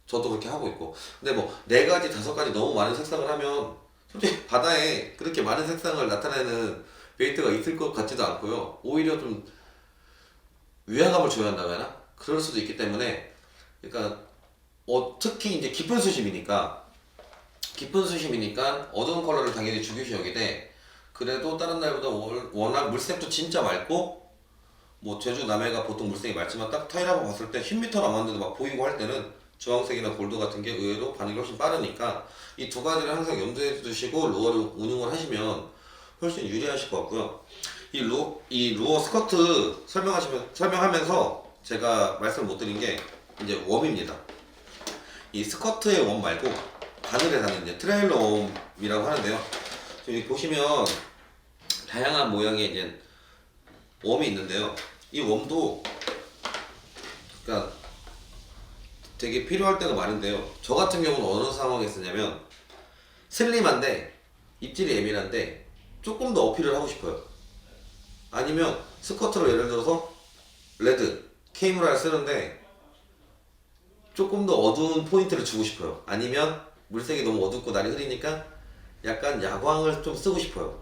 저도 그렇게 하고 있고. 근데 뭐 네 가지, 다섯 가지 너무 많은 색상을 하면 솔직히 바다에 그렇게 많은 색상을 나타내는 베이트가 있을 것 같지도 않고요. 오히려 좀 위화감을 줘야 한다고 하나? 그럴 수도 있기 때문에 그러니까 특히 이제 깊은 수심이니까 어두운 컬러를 당연히 중요시 여기되 그래도 다른 날보다 워낙 물색도 진짜 맑고 뭐 제주 남해가 보통 물색이 맑지만 딱 타이라바 봤을 때 10m 남았는데도 막 보이고 할 때는 주황색이나 골드 같은 게 의외로 반응이 훨씬 빠르니까 이 두 가지를 항상 염두에 두시고 루어를 운용을 하시면 훨씬 유리하실 것 같고요. 이 루어 스커트 설명하면서 제가 말씀을 못 드린 게 이제 웜입니다. 이 스커트의 웜 말고 바늘에 다는 이제 트레일러 웜이라고 하는데요. 여기 보시면 다양한 모양의 이제 웜이 있는데요. 이 웜도 그러니까 되게 필요할 때가 많은데요. 저 같은 경우는 어느 상황에 쓰냐면 슬림한데 입질이 예민한데 조금 더 어필을 하고 싶어요. 아니면 스커트로 예를 들어서 레드, K무라를 쓰는데 조금 더 어두운 포인트를 주고 싶어요. 아니면 물색이 너무 어둡고 날이 흐리니까 약간 야광을 좀 쓰고 싶어요.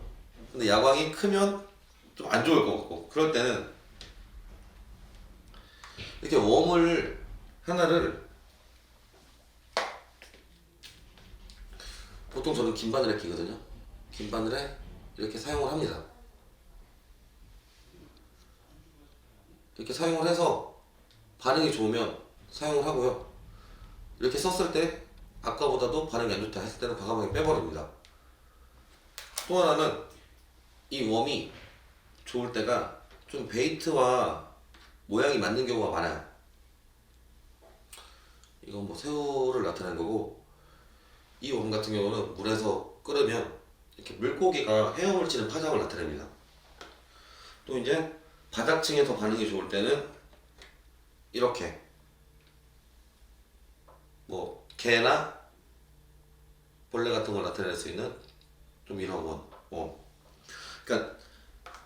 근데 야광이 크면 좀 안 좋을 것 같고 그럴 때는 이렇게 웜을 하나를 보통 저는 긴 바늘에 끼거든요. 긴 바늘에 이렇게 사용을 합니다. 이렇게 사용을 해서 반응이 좋으면 사용을 하고요. 이렇게 썼을 때 아까보다도 반응이 안 좋다 했을 때는 과감하게 빼버립니다. 또 하나는 이 웜이 좋을 때가 좀 베이트와 모양이 맞는 경우가 많아요. 이건 뭐 새우를 나타낸 거고 이 웜 같은 경우는 물에서 끓으면 이렇게 물고기가 헤엄을 치는 파장을 나타냅니다. 또 이제 바닥층에 더 반응이 좋을 때는 이렇게 뭐 개나 벌레 같은 걸 나타낼 수 있는 좀 이런 웜. 그러니까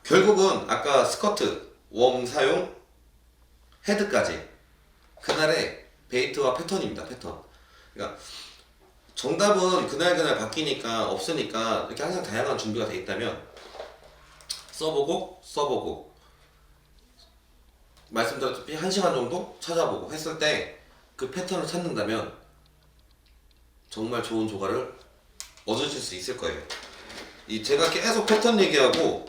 결국은 아까 스커트, 웜 사용, 헤드까지 그날의 베이트와 패턴입니다. 패턴. 그러니까 정답은 그날 바뀌니까 없으니까 이렇게 항상 다양한 준비가 돼 있다면 써보고 말씀드렸다시피 1시간 정도 찾아보고 했을 때 그 패턴을 찾는다면 정말 좋은 조과를 얻으실 수 있을 거예요. 제가 계속 패턴 얘기하고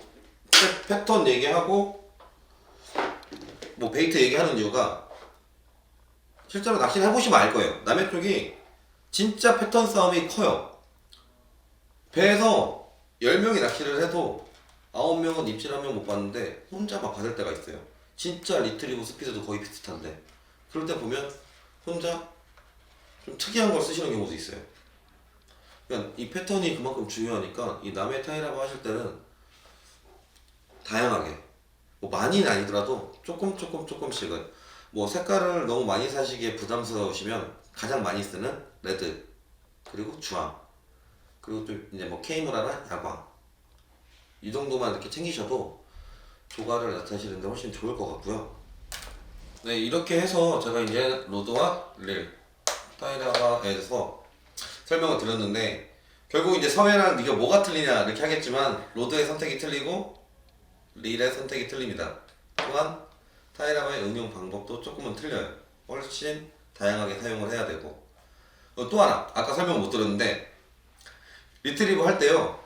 뭐 베이트 얘기하는 이유가 실제로 낚시를 해보시면 알 거예요. 남해 쪽이 진짜 패턴 싸움이 커요. 배에서 10명이 낚시를 해도 9명은 입질 1명 못 봤는데 혼자 막 받을 때가 있어요. 진짜 리트리브 스피드도 거의 비슷한데 그럴 때 보면 혼자 좀 특이한 걸 쓰시는 경우도 있어요. 그러니까 이 패턴이 그만큼 중요하니까 이 남의 타이라바 하실 때는 다양하게 뭐 많이는 아니더라도 조금씩은 뭐 색깔을 너무 많이 사시기에 부담스러우시면 가장 많이 쓰는 레드 그리고 주황 그리고 또 이제 뭐 케이무라나 야광 이 정도만 이렇게 챙기셔도 조화를 나타내시는데 훨씬 좋을 것 같고요. 네, 이렇게 해서 제가 이제 로드와 릴 타이라바에서 설명을 드렸는데 결국 이제 서해랑 네가 뭐가 틀리냐 이렇게 하겠지만 로드의 선택이 틀리고 릴의 선택이 틀립니다. 또한 타이라바의 응용 방법도 조금은 틀려요. 훨씬 다양하게 사용을 해야 되고 또 하나 아까 설명 못 드렸는데 리트리브 할 때요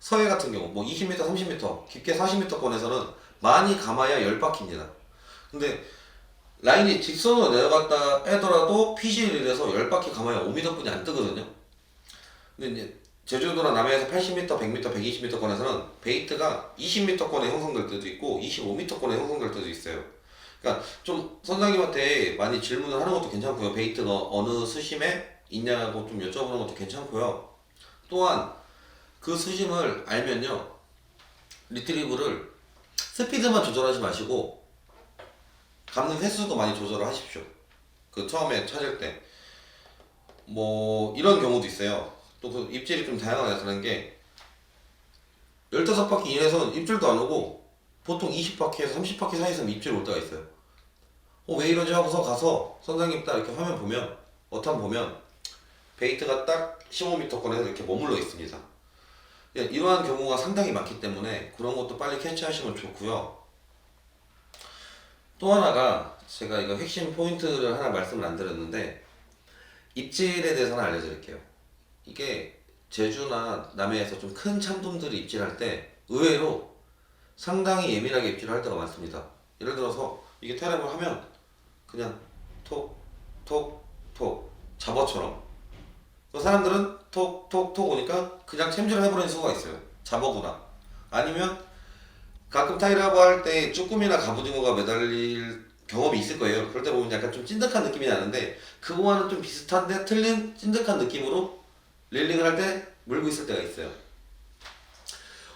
서해 같은 경우 뭐 20m, 30m 깊게 40m권에서는 많이 감아야 10바퀴입니다. 근데 라인이 직선으로 내려갔다 빼더라도 PG릴에서 10바퀴 감아야 5m뿐이 안 뜨거든요. 근데 이제 제주도나 남해에서 80m, 100m, 120m권에서는 베이트가 20m권에 형성될 때도 있고 25m권에 형성될 때도 있어요. 그러니까 좀 선장님한테 많이 질문을 하는 것도 괜찮고요. 베이트가 어느 수심에 있냐고 좀 여쭤보는 것도 괜찮고요. 또한 그 수심을 알면요 리트리브를 스피드만 조절하지 마시고 감는 횟수도 많이 조절을 하십시오. 그 처음에 찾을 때 뭐 이런 경우도 있어요. 또 그 입질이 좀 다양하게 나타나는 게 15바퀴 이내에서는 입질도 안 오고 보통 20바퀴에서 30바퀴 사이에서는 입질 올 때가 있어요. 왜 이러지 하고서 가서 선장님 딱 이렇게 화면 보면 어탄 보면 베이트가 딱 15m권에서 이렇게 머물러 있습니다. 이러한 경우가 상당히 많기 때문에 그런 것도 빨리 캐치하시면 좋고요. 또 하나가 제가 이거 핵심 포인트를 하나 말씀을 안 드렸는데 입질에 대해서는 알려드릴게요. 이게 제주나 남해에서 좀 큰 참돔들이 입질할 때 의외로 상당히 예민하게 입질할 때가 많습니다. 예를 들어서 이게 테랩을 하면 그냥 톡 톡 톡 잡어처럼 그 사람들은 톡 톡 톡 오니까 그냥 챔질을 해버리는 수가 있어요. 잡어구나. 아니면 가끔 타이라바 할 때 쭈꾸미나 갑오징어가 매달릴 경험이 있을 거예요. 그럴 때 보면 약간 좀 찐득한 느낌이 나는데 그거와는 좀 비슷한데 틀린 찐득한 느낌으로 릴링을 할 때 물고 있을 때가 있어요.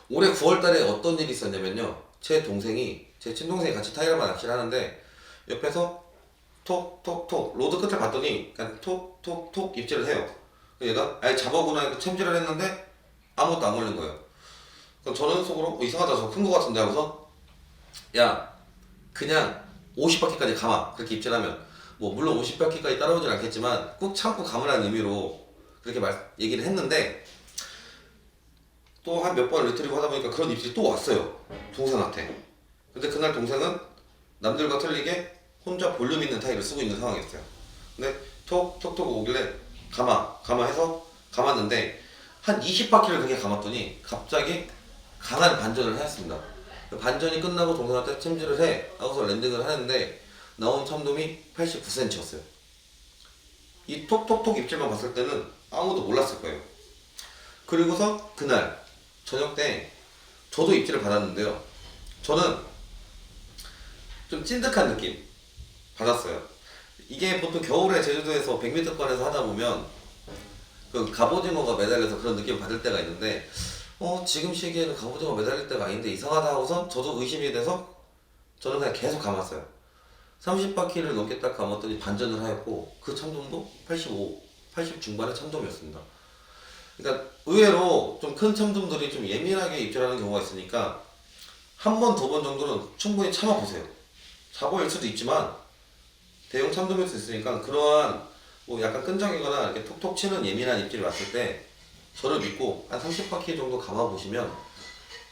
올해 9월달에 어떤 일이 있었냐면요 제 친동생이 같이 타이라바 낚시를 하는데 옆에서 톡톡톡 로드 끝을 봤더니 그냥 톡톡톡 입질을 해요. 얘가 아예 잡아구나 챔질을 했는데 아무것도 안 걸린 거예요. 그럼 저는 속으로 이상하다 저 큰 거 같은데 하고서 야 그냥 50바퀴까지 감아 그렇게 입질하면 뭐 물론 50바퀴까지 따라오진 않겠지만 꾹 참고 감으라는 의미로 그렇게 얘기를 했는데 또 한 몇 번 리트리브 하다 보니까 그런 입질이 또 왔어요 동생한테. 근데 그날 동생은 남들과 틀리게 혼자 볼륨 있는 타이를 쓰고 있는 상황이었어요. 근데 톡톡톡 오길래 감아 해서 감았는데 한 20바퀴를 그렇게 감았더니 갑자기 강한 반전을 했습니다. 반전이 끝나고 동생한테 챔질을 해 하고서 랜딩을 하는데 나온 참돔이 89cm였어요. 이 톡톡톡 입질만 봤을 때는 아무도 몰랐을 거예요. 그리고서 그날 저녁 때 저도 입질을 받았는데요 저는 좀 찐득한 느낌 받았어요. 이게 보통 겨울에 제주도에서 100m권에서 하다 보면 그 갑오징어가 매달려서 그런 느낌을 받을 때가 있는데 지금 시기에는 갑오징어 매달릴 때가 아닌데 이상하다 하고서 저도 의심이 돼서 저는 그냥 계속 감았어요. 30바퀴를 넘게 딱 감았더니 반전을 하였고 그 참돔도 80 중반의 참돔이었습니다. 그러니까 의외로 좀 큰 참돔들이 좀 예민하게 입질하는 경우가 있으니까 한 번, 두 번 정도는 충분히 참아보세요. 잡어일 수도 있지만 대형 참돔일 수 있으니까 그러한 뭐 약간 끈적이거나 이렇게 톡톡 치는 예민한 입질이 왔을 때 저를 믿고 한 30바퀴 정도 감아보시면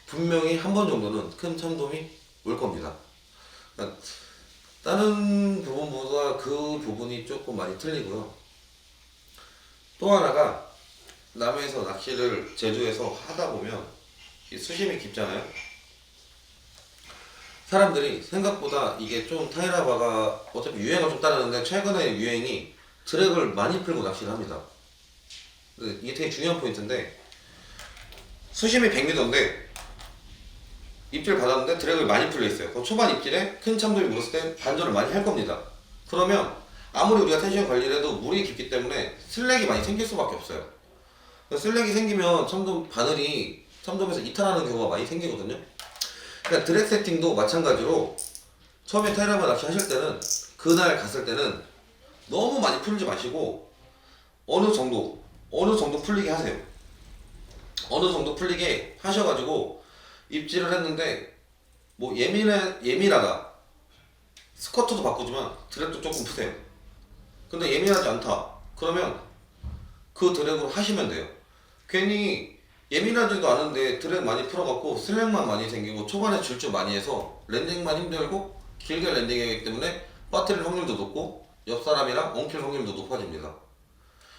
분명히 한 번 정도는 큰 참돔이 올 겁니다. 그러니까 다른 부분보다 그 부분이 조금 많이 틀리고요. 또 하나가 남해에서 낚시를 제주에서 하다 보면 수심이 깊잖아요. 사람들이 생각보다 이게 좀 타이라바가 어차피 유행을 좀 따르는데 최근에 유행이 드랙을 많이 풀고 낚시를 합니다. 이게 되게 중요한 포인트인데 수심이 100m인데 입질 받았는데 드랙을 많이 풀려 있어요. 그럼 초반 입질에 큰 참돔이 물었을 때 반전을 많이 할 겁니다. 그러면 아무리 우리가 텐션 관리를 해도 물이 깊기 때문에 슬랙이 많이 생길 수밖에 없어요. 슬랙이 생기면 참돔에서 이탈하는 경우가 많이 생기거든요. 그러니까 드랙 세팅도 마찬가지로 처음에 타이라바 낚시 하실 때는 그날 갔을 때는 너무 많이 풀지 마시고 어느 정도 풀리게 하세요. 어느 정도 풀리게 하셔가지고 입질을 했는데 뭐 예민하다 스쿼트도 바꾸지만 드랙도 조금 푸세요. 근데 예민하지 않다 그러면 그 드랙으로 하시면 돼요. 괜히 예민하지도 않은데 드랙 많이 풀어갖고 슬랙만 많이 생기고 초반에 질주 많이 해서 랜딩만 힘들고 길게 랜딩하기 때문에 빠뜨릴 확률도 높고 옆 사람이랑 엉킬 확률도 높아집니다.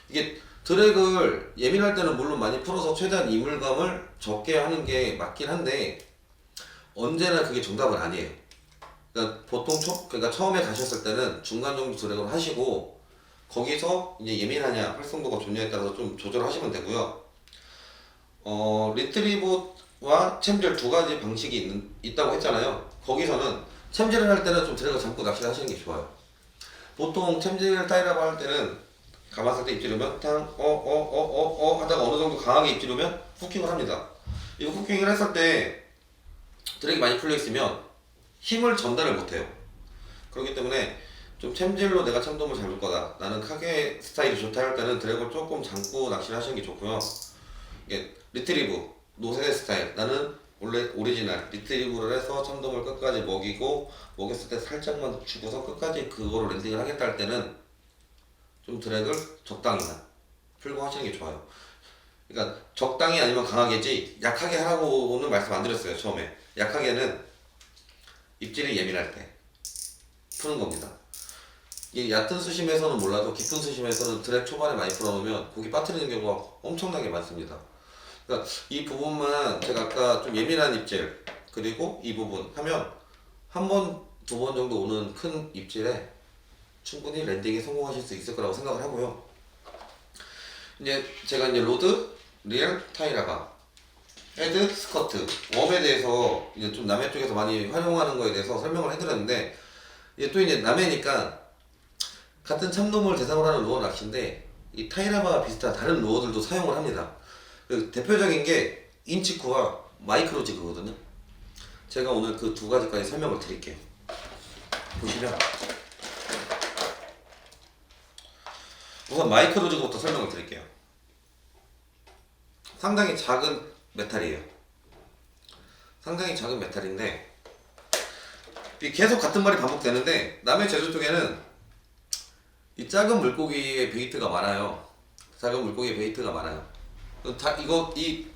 이게 드랙을 예민할 때는 물론 많이 풀어서 최대한 이물감을 적게 하는 게 맞긴 한데 언제나 그게 정답은 아니에요. 그러니까 보통 그러니까 처음에 가셨을 때는 중간 정도 드랙을 하시고 거기서 이제 예민하냐 활성도가 좋냐에 따라서 좀 조절하시면 되고요. 리트리버와 챔질 두 가지 방식이 있다고 했잖아요. 거기서는 챔질을 할 때는 좀 드랙을 잡고 낚시를 하시는 게 좋아요. 보통 챔질 타이라바 할 때는 감았을 때 입질 오면 하다가 어느 정도 강하게 입질 오면 후킹을 합니다. 이 후킹을 했을 때 드랙이 많이 풀려 있으면 힘을 전달을 못해요. 그렇기 때문에 좀 챔질로 내가 참돔을 잡을 거다, 나는 카게 스타일이 좋다 할 때는 드랙을 조금 잠고 낚시를 하시는 게 좋고요. 이게 리트리브, 노세 스타일, 나는 원래 오리지널 리트리브를 해서 참돔을 끝까지 먹이고 먹였을 때 살짝만 주고서 끝까지 그거로 랜딩을 하겠다 할 때는 좀 드랙을 적당히만 풀고 하시는 게 좋아요. 그러니까 적당히 아니면 강하게지 약하게 하라고는 말씀 안 드렸어요. 처음에 약하게는 입질이 예민할 때 푸는 겁니다. 이 얕은 수심에서는 몰라도 깊은 수심에서는 드랙 초반에 많이 풀어놓으면 고기 빠뜨리는 경우가 엄청나게 많습니다. 그러니까 이 부분만 제가 아까 좀 예민한 입질 그리고 이 부분 하면 한 번, 두 번 정도 오는 큰 입질에 충분히 랜딩에 성공하실 수 있을 거라고 생각을 하고요. 이제 제가 이제 로드, 리얼, 타이라바, 헤드, 스커트, 웜에 대해서 이제 좀 남해 쪽에서 많이 활용하는 거에 대해서 설명을 해드렸는데 이제 또 이제 남해니까 같은 참돔을 대상으로 하는 루어 낚시인데 이 타이라바와 비슷한 다른 루어들도 사용을 합니다. 그 대표적인 게 인치쿠와 마이크로 지그거든요. 제가 오늘 그 두 가지까지 설명을 드릴게요. 보시면 우선 마이크로 지그부터 설명을 드릴게요. 상당히 작은 메탈이에요. 상당히 작은 메탈인데 계속 같은 말이 반복되는데 남해 제주 쪽에는 이 작은 물고기의 베이트가 많아요. 작은 물고기의 베이트가 많아요. 이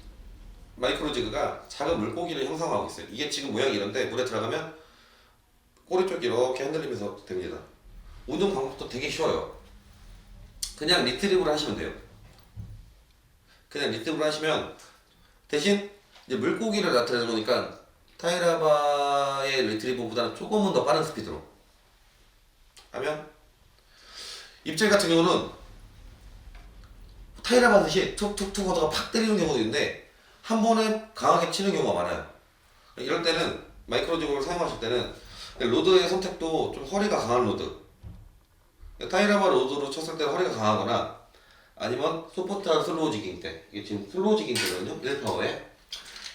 마이크로 지그가 작은 물고기를 형성하고 있어요. 이게 지금 모양이 이런데 물에 들어가면 꼬리 쪽 이렇게 흔들리면서 됩니다. 운용 방법도 되게 쉬워요. 그냥 리트리브를 하시면 돼요. 그냥 리트리브를 하시면 대신 이제 물고기를 나타내 놓으니까 타이라바의 리트리브보다는 조금은 더 빠른 스피드로 하면 입질 같은 경우는 타이라바 듯이 툭툭툭 하다가 팍 때리는 경우도 있는데 한 번에 강하게 치는 경우가 많아요. 이럴 때는 마이크로 지그를 사용하실 때는 로드의 선택도 좀 허리가 강한 로드, 타이라바 로드로 쳤을 때 허리가 강하거나 아니면 소프트한 슬로우 지깅 대, 이게 지금 슬로우 지깅 대거든요. 1파워에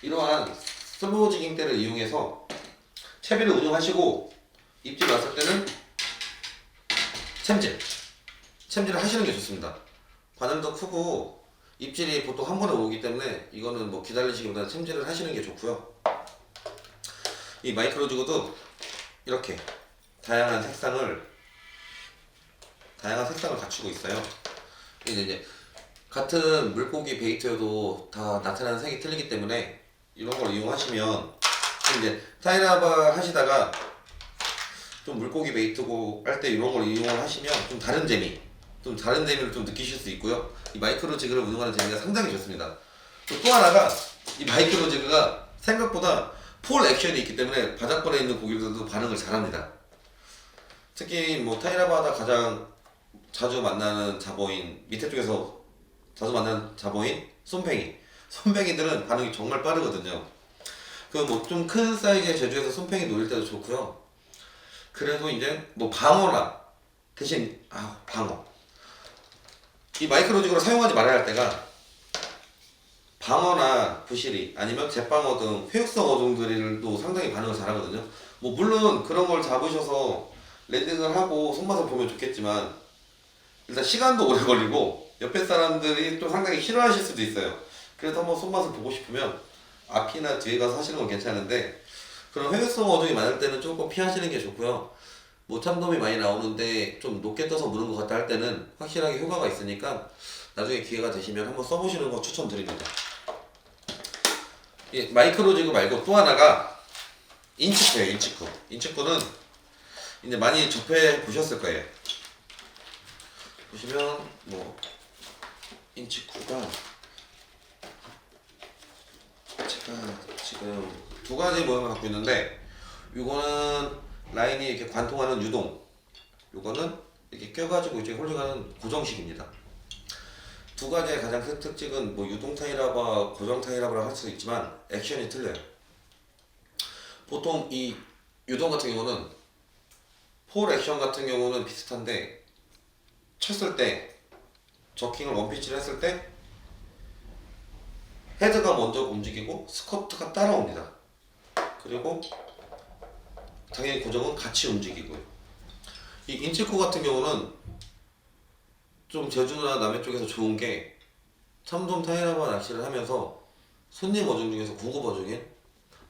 이러한 슬로우 지깅 대를 이용해서 채비를 운용하시고 입질 왔을 때는 챔질을 하시는 게 좋습니다. 바늘도 크고 입질이 보통 한 번에 오기 때문에 이거는 뭐 기다리시기보다는 챔질을 하시는 게 좋고요. 이 마이크로 지그도 이렇게 다양한 색상을 갖추고 있어요. 이제 같은 물고기 베이트여도 다 나타나는 색이 틀리기 때문에 이런 걸 이용하시면 이제 타이라바 하시다가 좀 물고기 베이트고 할 때 이런 걸 이용을 하시면 좀 다른 재미를 좀 느끼실 수 있고요. 이 마이크로 지그를 운영하는 재미가 상당히 좋습니다. 또 하나가 이 마이크로 지그가 생각보다 폴 액션이 있기 때문에 바닷권에 있는 고기들도 반응을 잘합니다. 특히 뭐 타이라바다 가장 자주 만나는 자보인, 밑에 쪽에서 자주 만나는 자보인 쏨팽이들은 반응이 정말 빠르거든요. 그 뭐 좀 큰 사이즈의 제주에서 손팽이 노릴 때도 좋고요. 그래도 이제 뭐 방어나 대신 방어 이 마이크로직으로 사용하지 말아야 할 때가 방어나 부시리 아니면 jet방어 등 회육성 어종들도 상당히 반응을 잘하거든요. 뭐 물론 그런 걸 잡으셔서 랜딩을 하고 손맛을 보면 좋겠지만 일단 시간도 오래 걸리고 옆에 사람들이 또 상당히 싫어하실 수도 있어요. 그래서 한번 손맛을 보고 싶으면 앞이나 뒤에 가서 하시는 건 괜찮은데 그런 회육성 어종이 많을 때는 조금 피하시는 게 좋고요. 뭐 참돔이 많이 나오는데 좀 높게 떠서 무는 것 같다 할 때는 확실하게 효과가 있으니까 나중에 기회가 되시면 한번 써보시는 거 추천드립니다. 마이크로지그 말고 또 하나가 인치쿠예요. 인치쿠. 인치쿠는 이제 많이 접해 보셨을 거예요. 보시면 뭐 인치쿠가 제가 지금 두 가지 모양을 갖고 있는데 이거는 라인이 이렇게 관통하는 유동, 이거는 이렇게 껴가지고 이제 홀링하는 고정식입니다. 두 가지의 가장 큰 특징은 뭐 유동 타이라바, 고정 타이라바라고 할 수 있지만 액션이 틀려요. 보통 이 유동 같은 경우는 폴 액션 같은 경우는 비슷한데 쳤을 때 저킹을 원피치를 했을 때 헤드가 먼저 움직이고 스커트가 따라옵니다. 그리고 당연히 고정은 같이 움직이고요. 이 인치코 같은 경우는 좀 제주나 남해 쪽에서 좋은 게 참돔 타이라바 낚시를 하면서 손님 어종 중에서 고급 어종인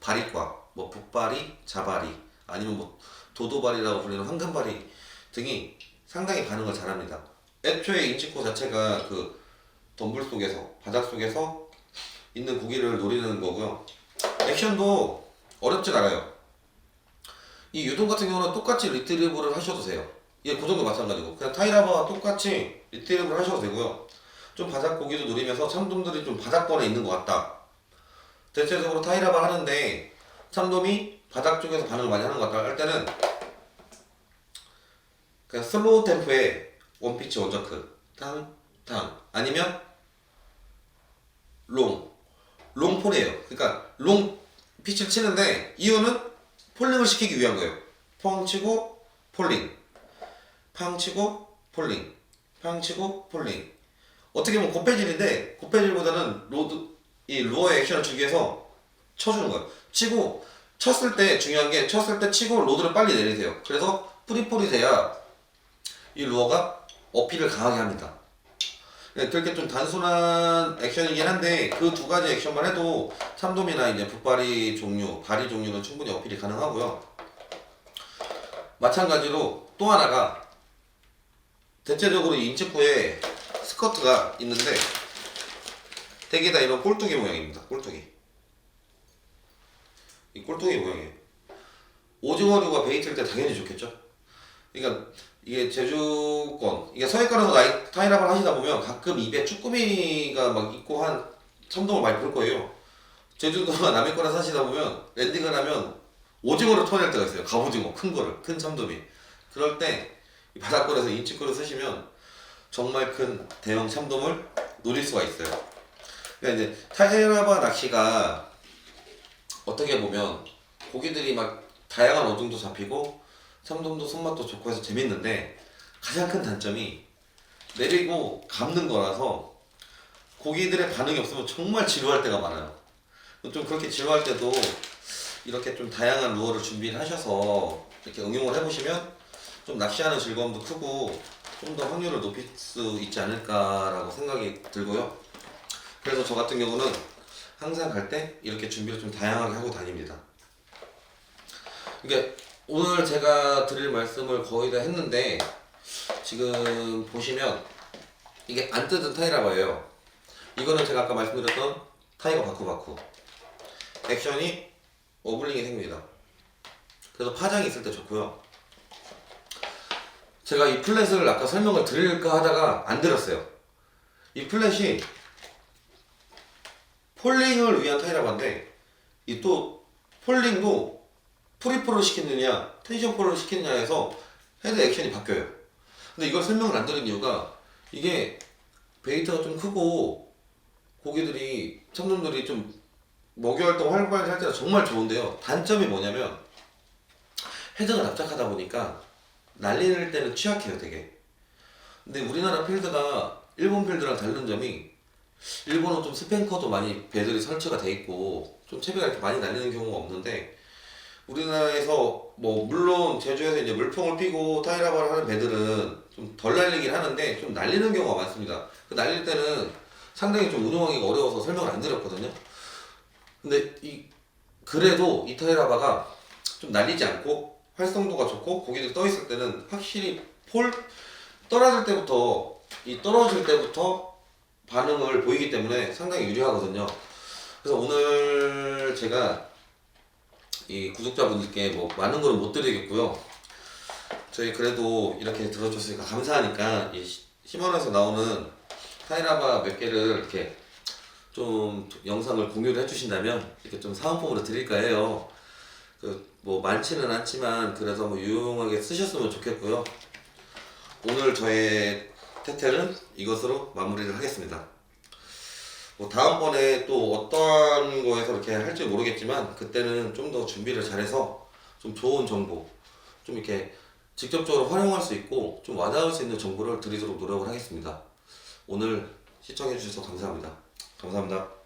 바리과, 뭐 북바리, 자바리 아니면 뭐 도도바리라고 불리는 황금바리 등이 상당히 반응을 잘합니다. 애초에 인치코 자체가 그 덤불 속에서 바닥 속에서 있는 고기를 노리는 거고요. 액션도 어렵진 않아요. 이 유동 같은 경우는 똑같이 리트리브를 하셔도 돼요. 이게 고정도 마찬가지고 그냥 타이라바와 똑같이 리트리브를 하셔도 되고요. 좀 바닥 고기도 노리면서 참돔들이 좀 바닥권에 있는 것 같다. 대체적으로 타이라바 하는데 참돔이 바닥 쪽에서 반응을 많이 하는 것 같다 할 때는 그냥 슬로우 템포의 원피치 원저크 탕탕 아니면 롱폴이에요. 그러니까 롱 피치를 치는데 이유는 폴링을 시키기 위한 거예요. 펑 치고 폴링, 팡 치고 폴링, 팡 치고 폴링. 어떻게 보면 곱해질인데 곱해질보다는 이 루어의 액션을 주기 위해서 쳐주는 거예요. 치고 쳤을 때 중요한 게 쳤을 때 치고 로드를 빨리 내리세요. 그래서 프리폴이 돼야 이 루어가 어필을 강하게 합니다. 그렇게 좀 단순한 액션이긴 한데 그 두 가지 액션만 해도 참돔이나 이제 북바리 종류, 바리 종류는 충분히 어필이 가능하고요. 마찬가지로 또 하나가 대체적으로 이 인치코에 스커트가 있는데 대개 다 이런 꼴뚜기 모양입니다. 꼴뚜기. 이 꼴뚜기 모양이에요. 오징어류가 베이트일 때 당연히 좋겠죠. 그러니까 이게 제주권, 이게 서해권에서 타이라바를 하시다 보면 가끔 입에 쭈꾸미가 막 있고 한 참돔을 많이 볼 거예요. 제주도나 남해권에서 하시다 보면 랜딩을 하면 오징어를 토해낼 때가 있어요. 갑오징어, 큰 거를, 큰 참돔이. 그럴 때 바닷권에서 인치코를 쓰시면 정말 큰 대형 참돔을 노릴 수가 있어요. 그러니까 이제 타이라바 낚시가 어떻게 보면 고기들이 막 다양한 어종도 잡히고 참돔도 손맛도 좋고 해서 재밌는데 가장 큰 단점이 내리고 감는 거라서 고기들의 반응이 없으면 정말 지루할 때가 많아요. 좀 그렇게 지루할 때도 이렇게 좀 다양한 루어를 준비를 하셔서 이렇게 응용을 해보시면 좀 낚시하는 즐거움도 크고 좀 더 확률을 높일 수 있지 않을까라고 생각이 들고요. 그래서 저 같은 경우는 항상 갈 때 이렇게 준비를 좀 다양하게 하고 다닙니다. 이게 오늘 제가 드릴 말씀을 거의 다 했는데 지금 보시면 이게 안 뜯은 타이라바예요. 이거는 제가 아까 말씀드렸던 타이거 바쿠바쿠 액션이 어블링이 생깁니다. 그래서 파장이 있을 때 좋고요. 제가 이 플랫을 아까 설명을 드릴까 하다가 안 드렸어요. 이 플랫이 폴링을 위한 타이라바인데 이 또 폴링도 프리폴을 시키느냐 텐션 폴을 시키느냐에서 헤드 액션이 바뀌어요. 근데 이걸 설명을 안 드린 이유가 이게 베이트가 좀 크고 고기들이 참돔들이 좀 먹이 활동 활발히 할 때는 정말 좋은데요. 단점이 뭐냐면 헤드가 납작하다 보니까 날릴 때는 취약해요, 되게. 근데 우리나라 필드가 일본 필드랑 다른 점이 일본은 좀 스팽커도 많이 배들이 설치가 돼 있고 좀 채비가 이렇게 많이 날리는 경우가 없는데 우리나라에서 뭐 물론 제주에서 이제 물통을 피고 타이라바를 하는 배들은 좀 덜 날리긴 하는데 좀 날리는 경우가 많습니다. 그 날릴 때는 상당히 좀 운용하기가 어려워서 설명을 안 드렸거든요. 근데 그래도 이 타이라바가 좀 날리지 않고 활성도가 좋고 고기들 떠 있을 때는 확실히 폴 떨어질 때부터 떨어질 때부터 반응을 보이기 때문에 상당히 유리하거든요. 그래서 오늘 제가 이 구독자분들께 뭐 많은 걸 못 드리겠고요. 저희 그래도 이렇게 들어줬으니까 감사하니까 이 시몬에서 나오는 타이라바 몇 개를 이렇게 좀 영상을 공유를 해주신다면 이렇게 좀 사은품으로 드릴까 해요. 그 뭐 많지는 않지만 그래서 뭐 유용하게 쓰셨으면 좋겠고요. 오늘 저의 테텔은 이것으로 마무리를 하겠습니다. 뭐 다음번에 또 어떤 거에서 이렇게 할지 모르겠지만 그때는 좀 더 준비를 잘해서 좀 좋은 정보 좀 이렇게 직접적으로 활용할 수 있고 좀 와닿을 수 있는 정보를 드리도록 노력을 하겠습니다. 오늘 시청해 주셔서 감사합니다. 감사합니다.